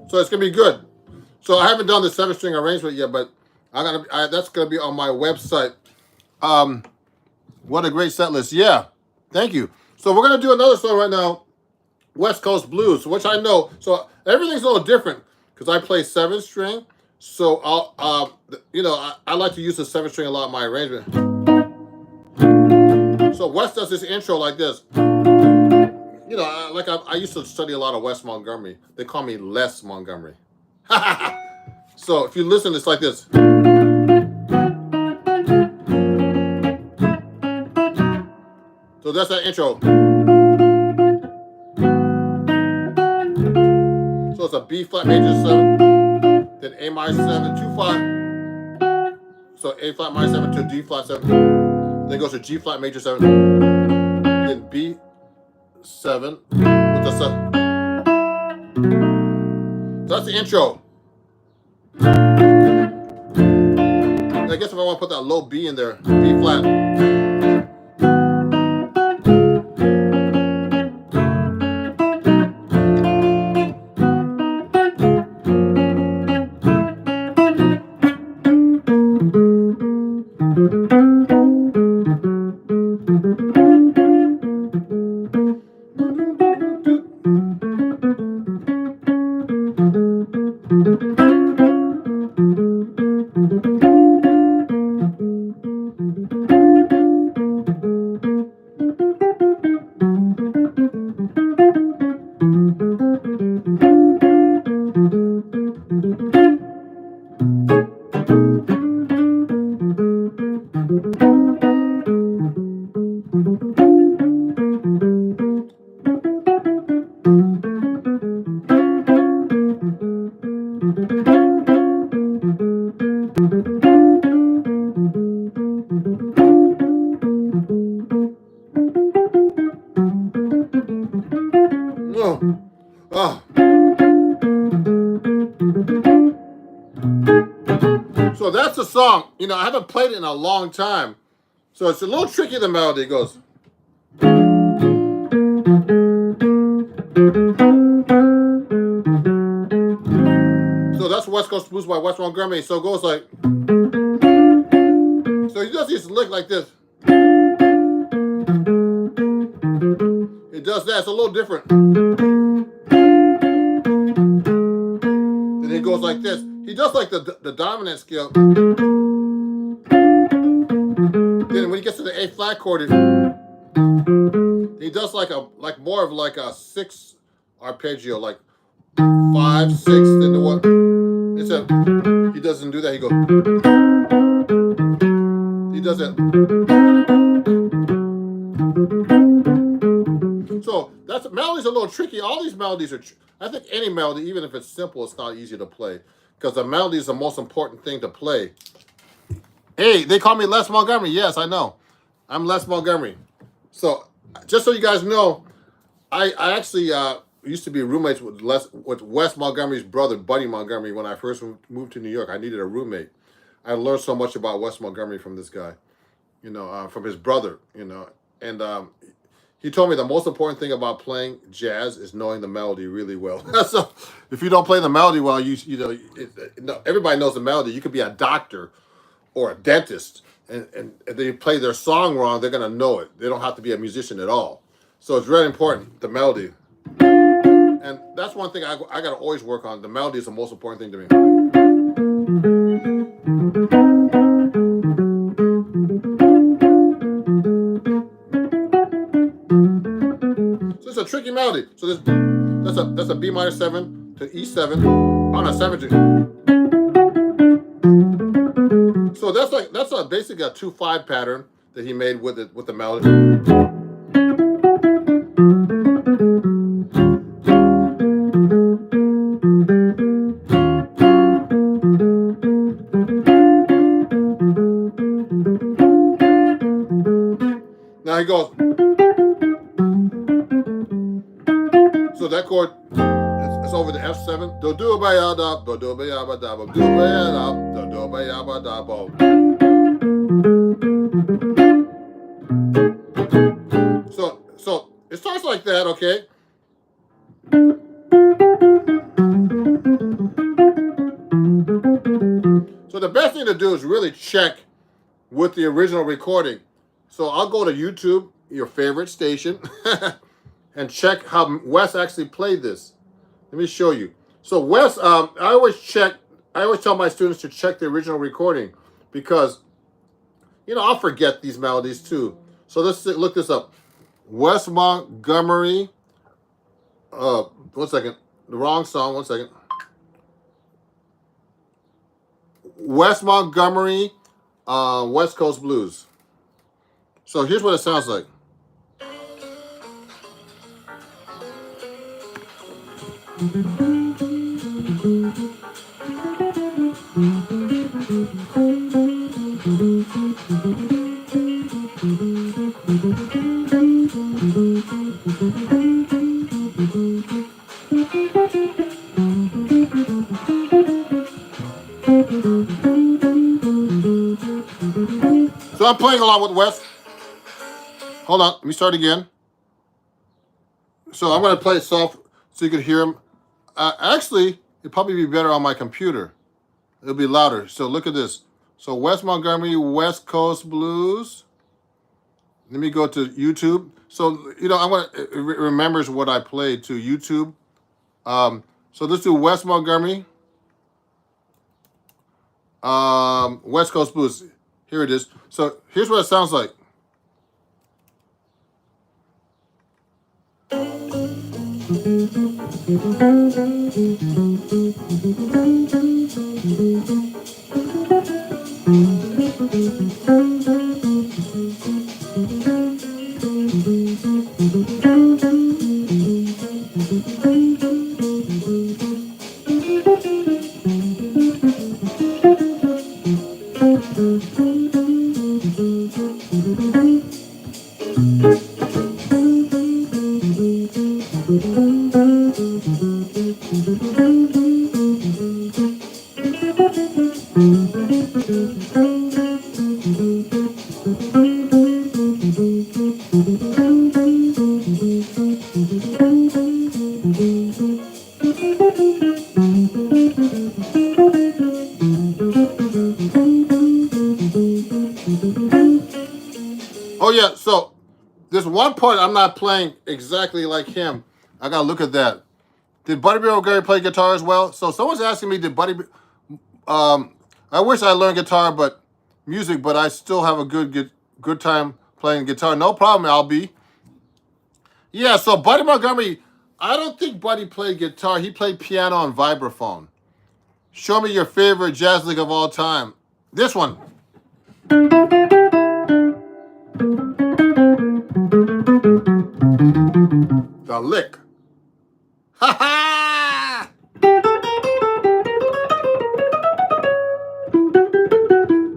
So it's gonna be good. So I haven't done the 7-string arrangement yet, but that's gonna be on my website. What a great set list. Yeah, thank you. So we're gonna do another song right now, West Coast Blues, which I know. So everything's a little different because I play 7-string. So I like to use the 7-string a lot in my arrangement. So Wes does this intro like this. I used to study a lot of Wes Montgomery. They call me Les Montgomery. So if you listen, it's like this. So that's that intro. So it's a B flat major 7, then A minor 7, 2 flat. So A flat minor 7 to D flat 7. Then it goes to G flat major 7. Then B 7 with the 7. So that's the intro. I guess if I want to put that low B in there, B flat. Oh. So that's the song. You know, I haven't played it in a long time. So it's a little tricky, the melody. It goes. So that's West Coast Blues by Wes Montgomery. So it goes like. So he does this lick like this. It does that. It's a little different. Then it goes like this. He does like the dominant scale. Then when he gets to the A flat chord, he does like more of like a 6 arpeggio, like 5, 6, then the what? It's a. He doesn't do that. He goes. He does it. So that's melody's a little tricky. All these melodies are. I think any melody, even if it's simple, it's not easy to play because the melody is the most important thing to play. Hey, they call me Les Montgomery. Yes, I know. I'm Les Montgomery. So just so you guys know, I actually used to be roommates with Wes Montgomery's brother, Buddy Montgomery, when I first moved to New York. I needed a roommate. I learned so much about Wes Montgomery from this guy, you know, from his brother, you know. And he told me the most important thing about playing jazz is knowing the melody really well. So if you don't play the melody well, you know, everybody knows the melody. You could be a doctor or a dentist, and if they play their song wrong, they're going to know it. They don't have to be a musician at all. So it's really important, the melody. And that's one thing I got to always work on. The melody is the most important thing to me. So it's a tricky melody. So that's a B minor 7 to E7 on a 7 to. So that's basically a 2/5 pattern that he made with the melody. Now he goes. So that chord, it's over the F7. Do do ba ya da, do do ba ya ba da, do ba ya da, do ba ya ba da bo. So it starts like that, okay? So the best thing to do is really check with the original recording. So I'll go to YouTube, your favorite station, and check how Wes actually played this. Let me show you. So Wes, I always tell my students to check the original recording because, you know, I'll forget these melodies too. So let's look this up. Wes Montgomery, 1 second, the wrong song, 1 second. Wes Montgomery, West Coast Blues. So here's what it sounds like. So I'm playing along with Wes. Hold on, let me start again. So I'm going to play it soft so you can hear him. Actually, it'd probably be better on my computer. It'll be louder. So look at this. So Wes Montgomery, West Coast Blues. Let me go to YouTube. So, you know, it remembers what I played to YouTube. So let's do Wes Montgomery, West Coast Blues. Here it is. So here's what it sounds like. Oh yeah, so there's one part I'm not playing exactly like him. I gotta look at that. Did Buddy Bear O'Gary play guitar as well? So someone's asking me, did Buddy? I wish I learned guitar, but music, but I still have a good time playing guitar. No problem, Albie. Yeah, so Buddy Montgomery, I don't think Buddy played guitar. He played piano and vibraphone. Show me your favorite jazz lick of all time. This one. The lick. Ha ha!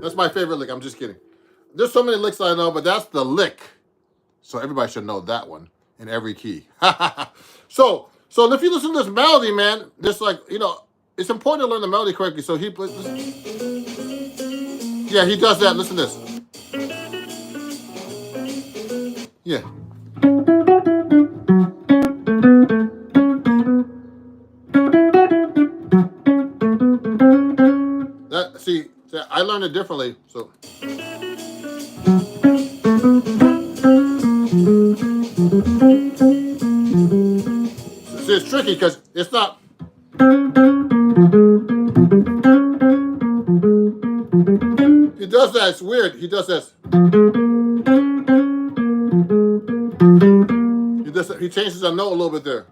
That's my favorite lick. I'm just kidding. There's so many licks I know, but that's the lick. So everybody should know that one in every key. so if you listen to this melody, man, just like, you know, it's important to learn the melody correctly. So he plays. Yeah, he does that. Listen to this. Yeah. See, I learned it differently. So. See, it's tricky because it's not. He does that. It's weird. He does this. He changes the note a little bit there.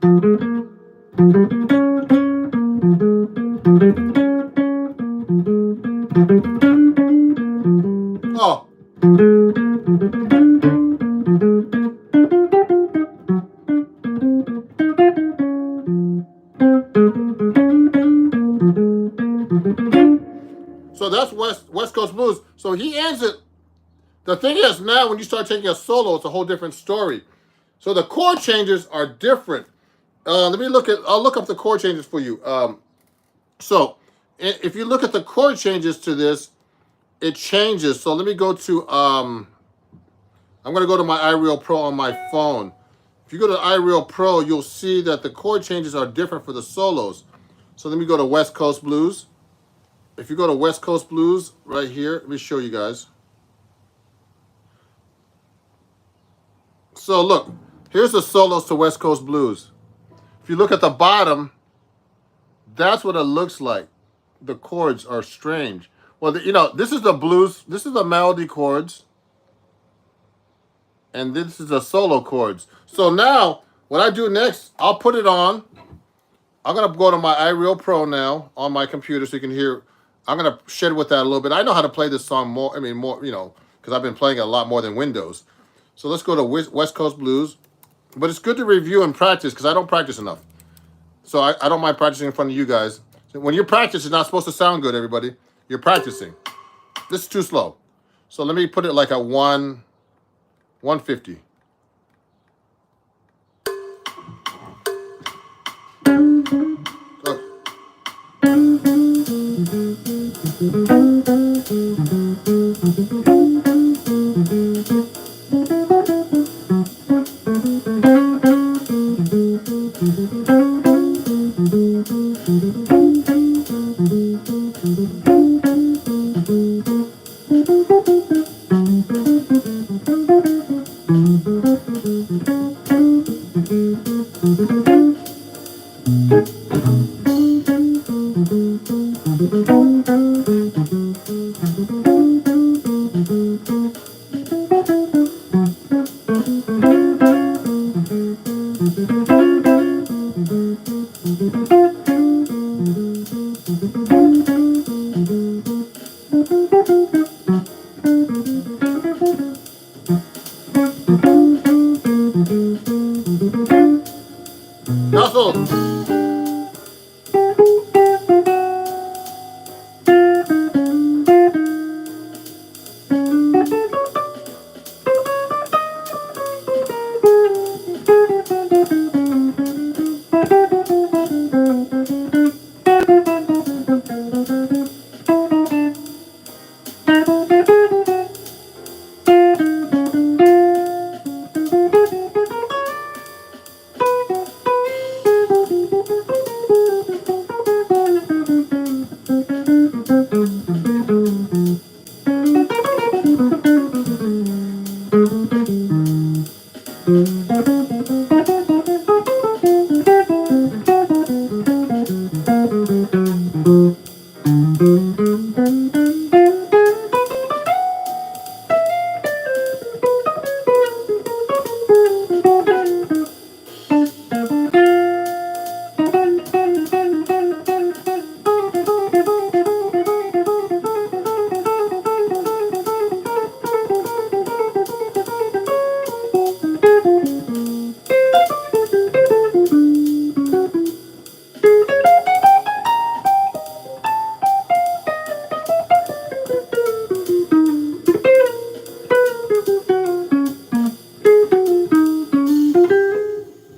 Oh. So that's West Coast Blues. So he ends it. The thing is, now when you start taking a solo, it's a whole different story. So the chord changes are different. I'll look up the chord changes for you. So if you look at the chord changes to this, it changes. So let me go to, I'm going to go to my iReal Pro on my phone. If you go to iReal Pro, you'll see that the chord changes are different for the solos. So let me go to West Coast Blues. If you go to West Coast Blues right here, let me show you guys. So look, here's the solos to West Coast Blues. If you look at the bottom, that's what it looks like. The chords are strange. Well, you know, this is the blues. This is the melody chords. And this is the solo chords. So now, what I do next, I'll put it on. I'm going to go to my iReal Pro now on my computer so you can hear. I'm going to share with that a little bit. I know how to play this song more, you know, because I've been playing it a lot more than Windows. So let's go to West Coast Blues. But it's good to review and practice because I don't practice enough. So I don't mind practicing in front of you guys. When you practice, it's not supposed to sound good, everybody. You're practicing. This is too slow. So let me put it like a 150.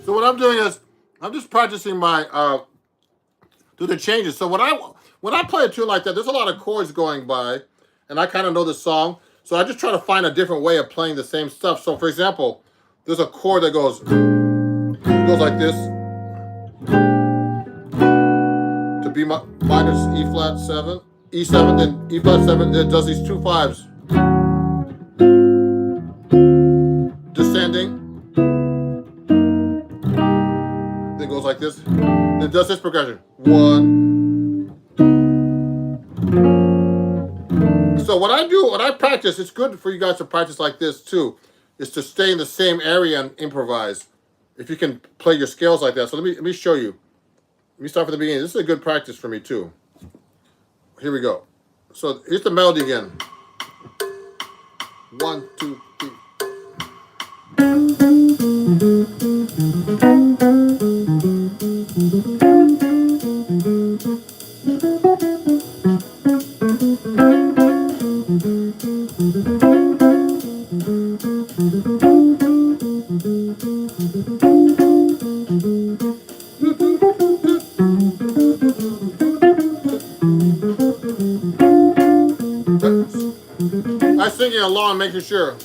So what I'm doing is I'm just practicing my do the changes. So when I play a tune like that, there's a lot of chords going by, and I kind of know the song. So I just try to find a different way of playing the same stuff. So for example, there's a chord that goes like this to B minus E flat 7, E7, then E flat 7, then it does these two fives. Descending. Then goes like this. Then it does this progression. 1. So what I do, when I practice, it's good for you guys to practice like this too, is to stay in the same area and improvise. If you can play your scales like that. So let me show you. Let me start from the beginning. This is a good practice for me too. Here we go. So here's the melody again. 1, 2, 3. I'm singing along, making sure.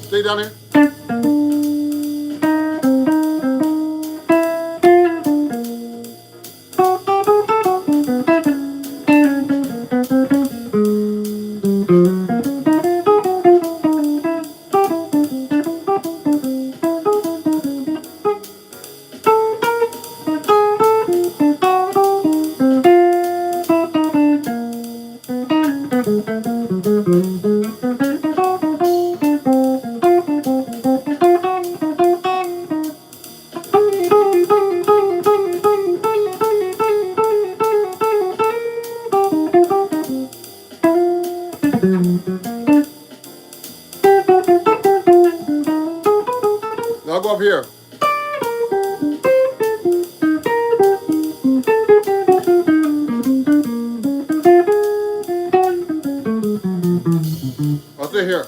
Stay down here. Now I'll go up here. I'll stay here.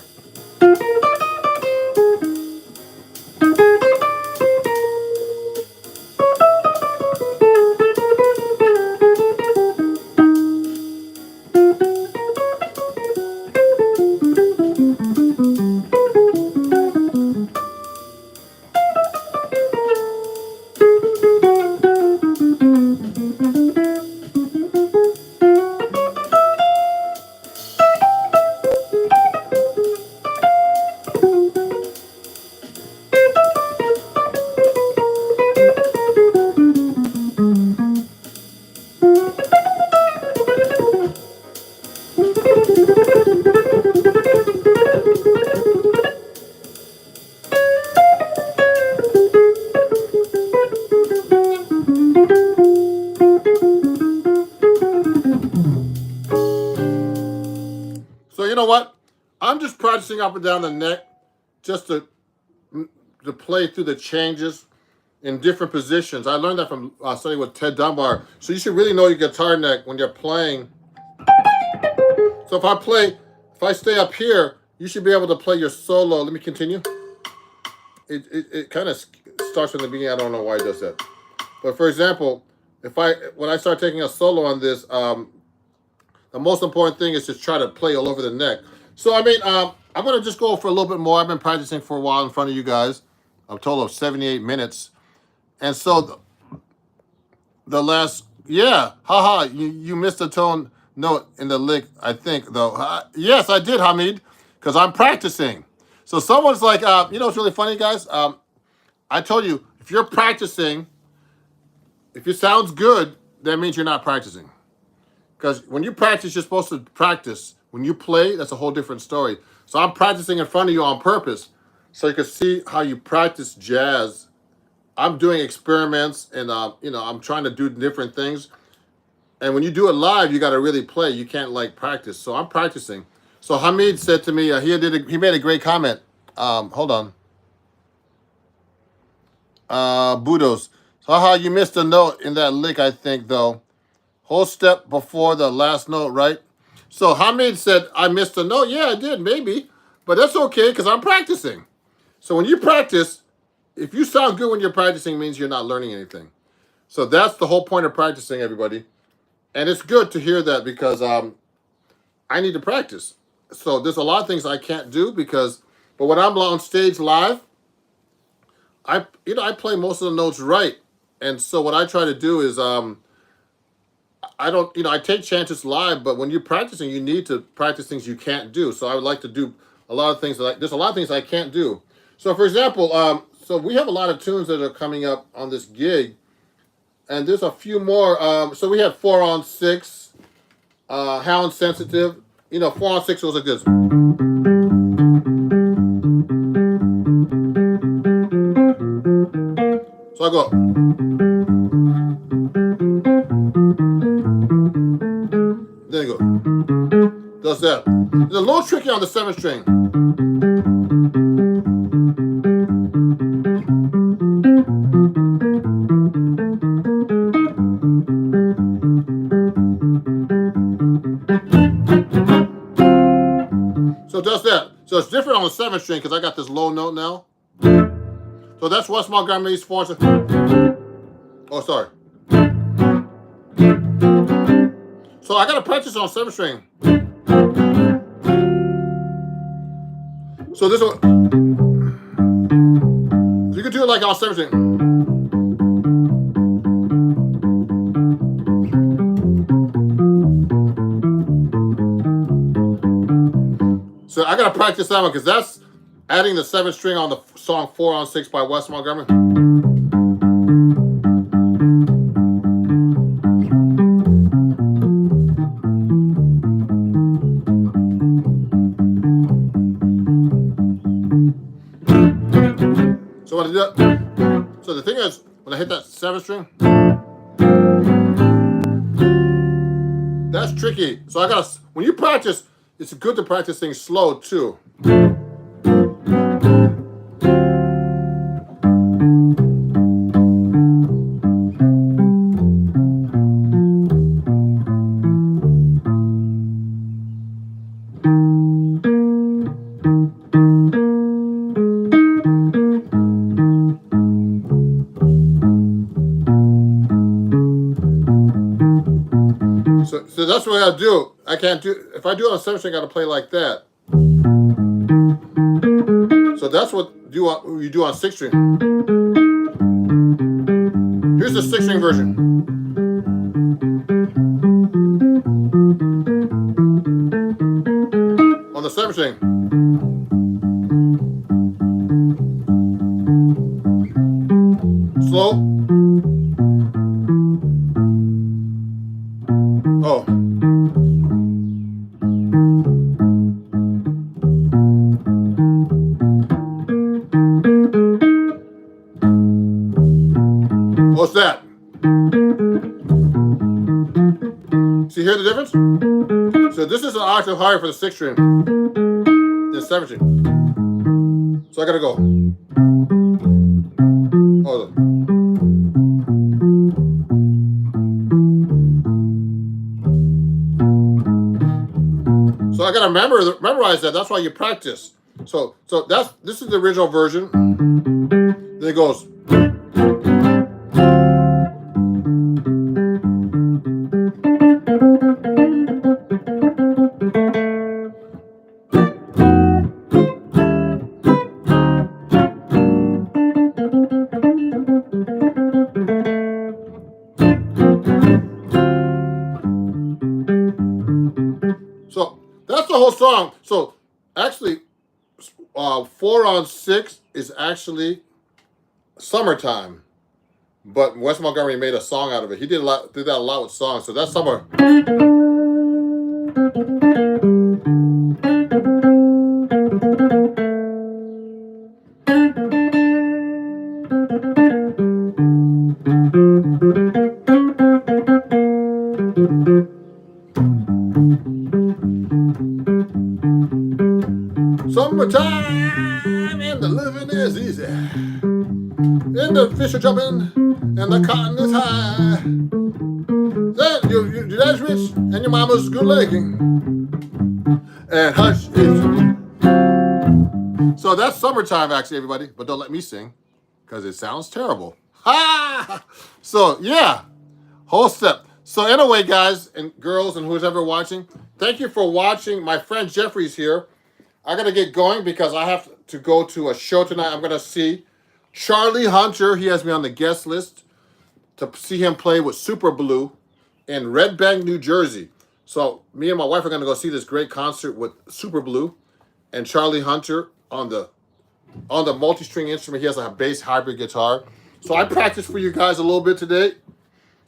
So you know what? I'm just practicing up and down the neck just to play through the changes in different positions. I learned that from studying with Ted Dunbar. So you should really know your guitar neck when you're playing. So if I stay up here, you should be able to play your solo. Let me continue. it kind of starts from the beginning. I don't know why it does that. But for example, when I start taking a solo on this, the most important thing is to try to play all over the neck. So I mean, I'm gonna just go for a little bit more. I've been practicing for a while in front of you guys, a total of 78 minutes, and so the last, yeah, haha, you missed a tone note in the lick, I think, though. Yes, I did, Hamid, because I'm practicing. So someone's like, you know what's really funny, guys? I told you, if you're practicing, if it sounds good, that means you're not practicing. Because when you practice, you're supposed to practice. When you play, that's a whole different story. So I'm practicing in front of you on purpose, so you can see how you practice jazz. I'm doing experiments, and you know, I'm trying to do different things. And when you do it live, you got to really play. You can't like practice. So I'm practicing. So Hamid said to me, he made a great comment. Hold on. Budos. Haha, you missed a note in that lick, I think, though. Whole step before the last note, right? So Hamid said, I missed a note. Yeah, I did, maybe. But that's okay, because I'm practicing. So when you practice, if you sound good when you're practicing, it means you're not learning anything. So that's the whole point of practicing, everybody. And it's good to hear that, because I need to practice. So there's a lot of things I can't do but when I'm on stage live, I play most of the notes right. And so what I try to do is I take chances live, but when you're practicing, you need to practice things you can't do. So I would like to do a lot of things. There's a lot of things I can't do. So for example, so we have a lot of tunes that are coming up on this gig, and there's a few more. So we have 4 on 6, Hound Sensitive. 4 on 6 was a good. So I go. Then I go. Does that. It's a little tricky on the 7th string. So does that. So it's different on the 7th string because I got this low note now. So that's Wes Montgomery's 4. Oh, sorry. So I gotta practice on 7th string. So this one, you can do it like on 7th string. So I gotta practice that one because that's adding the 7th string on the song 4 on 6 by Wes Montgomery. So when I do that, so the thing is, when I hit that 7th string, that's tricky. So I gotta, when you practice, it's good to practice things slow too. So that's what I gotta do. I can't do, if I do it on 7th string, I gotta play like that. So that's what you do on 6th string. Here's the 6th string version. On the 7th string. Slow. Oh. What's that? See, hear the difference? So this is an octave higher for the 6th string than 7th string. So I gotta go. Hold on. So I gotta memorize that. That's why you practice. So this is the original version. Then it goes. So that's the whole song. So actually, 4 on 6 is actually Summertime. But Wes Montgomery made a song out of it. He did that a lot with songs. So that's somewhere. Summertime and the living is easy. And the fish are jumping and the cotton is high. Then your dad's rich and your mama's good looking. And hush is. So that's Summertime, actually, everybody. But don't let me sing because it sounds terrible. Ha! So yeah, whole step. So anyway, guys and girls and who's ever watching, thank you for watching. My friend Jeffrey's here. I gotta get going because I have to go to a show tonight. I'm gonna see Charlie Hunter. He has me on the guest list to see him play with Super Blue in Red Bank, New Jersey. So me and my wife are gonna go see this great concert with Super Blue and Charlie Hunter on the multi-string instrument. He has a bass hybrid guitar. So I practiced for you guys a little bit today.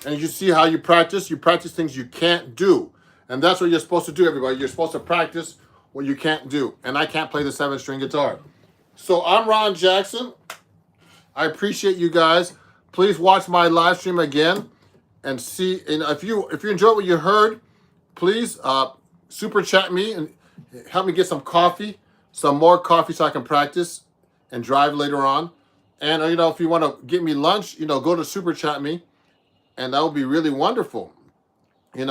And you see how you practice. You practice things you can't do. And that's what you're supposed to do, everybody. You're supposed to practice what you can't do. And I can't play the 7-string guitar. So I'm Ron Jackson. I appreciate you guys. Please watch my live stream again and see. And if you enjoyed what you heard, please super chat me and help me get some more coffee so I can practice and drive later on. And if you want to get me lunch, go to super chat me. And that would be really wonderful, And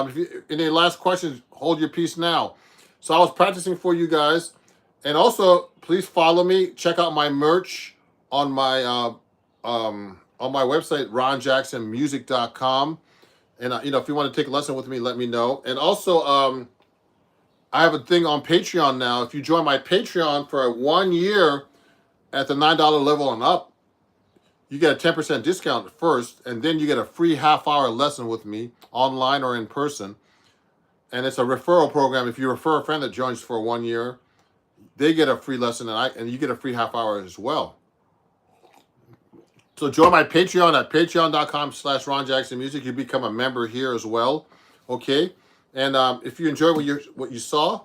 if you, any last questions, hold your peace now. So I was practicing for you guys, and also please follow me. Check out my merch on my website, ronjacksonmusic.com. And if you want to take a lesson with me, let me know. And also, I have a thing on Patreon now. If you join my Patreon for 1 year at the $9 level and up, you get a 10% discount first, and then you get a free half-hour lesson with me, online or in person. And it's a referral program. If you refer a friend that joins for 1 year, they get a free lesson, and you get a free half-hour as well. So join my Patreon at patreon.com/RonJacksonMusic. You become a member here as well, okay? And if you enjoy what you saw,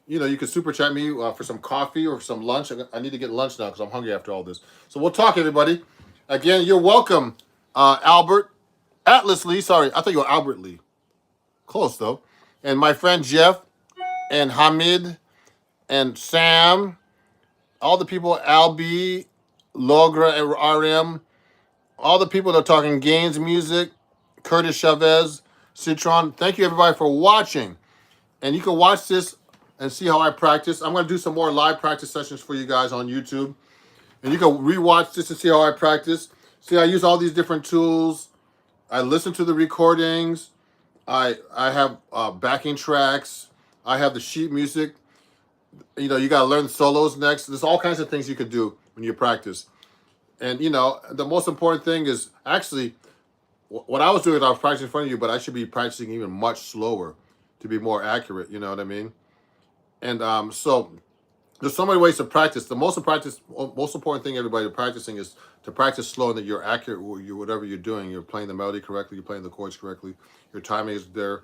you can super chat me for some coffee or some lunch. I need to get lunch now because I'm hungry after all this. So we'll talk, everybody. Again, you're welcome, Atlas Lee. Sorry, I thought you were Albert Lee. Close, though. And my friend Jeff and Hamid and Sam, all the people, Albi, Logra, and RM, all the people that are talking Gaines Music, Curtis Chavez, Citron. Thank you, everybody, for watching. And you can watch this and see how I practice. I'm going to do some more live practice sessions for you guys on YouTube. And you can rewatch this and see how I practice. See, I use all these different tools. I listen to the recordings. I have backing tracks. I have the sheet music. You got to learn the solos next. There's all kinds of things you could do when you practice. And, the most important thing is actually what I was doing, I was practicing in front of you, but I should be practicing even much slower to be more accurate. You know what I mean? And so there's so many ways to practice. The most important thing, everybody, practicing is to practice slow and that you're accurate with whatever you're doing. You're playing the melody correctly. You're playing the chords correctly. Your timing is there,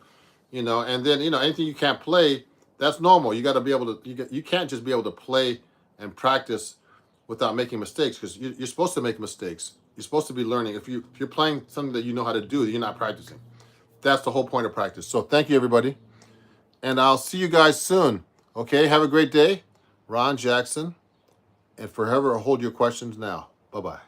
And then, anything you can't play, that's normal. You got to be able to. You can't just be able to play and practice without making mistakes because you're supposed to make mistakes. You're supposed to be learning. If you're playing something that you know how to do, you're not practicing. That's the whole point of practice. So thank you, everybody, and I'll see you guys soon. Okay, have a great day. Ron Jackson, and forever hold your questions now. Bye-bye.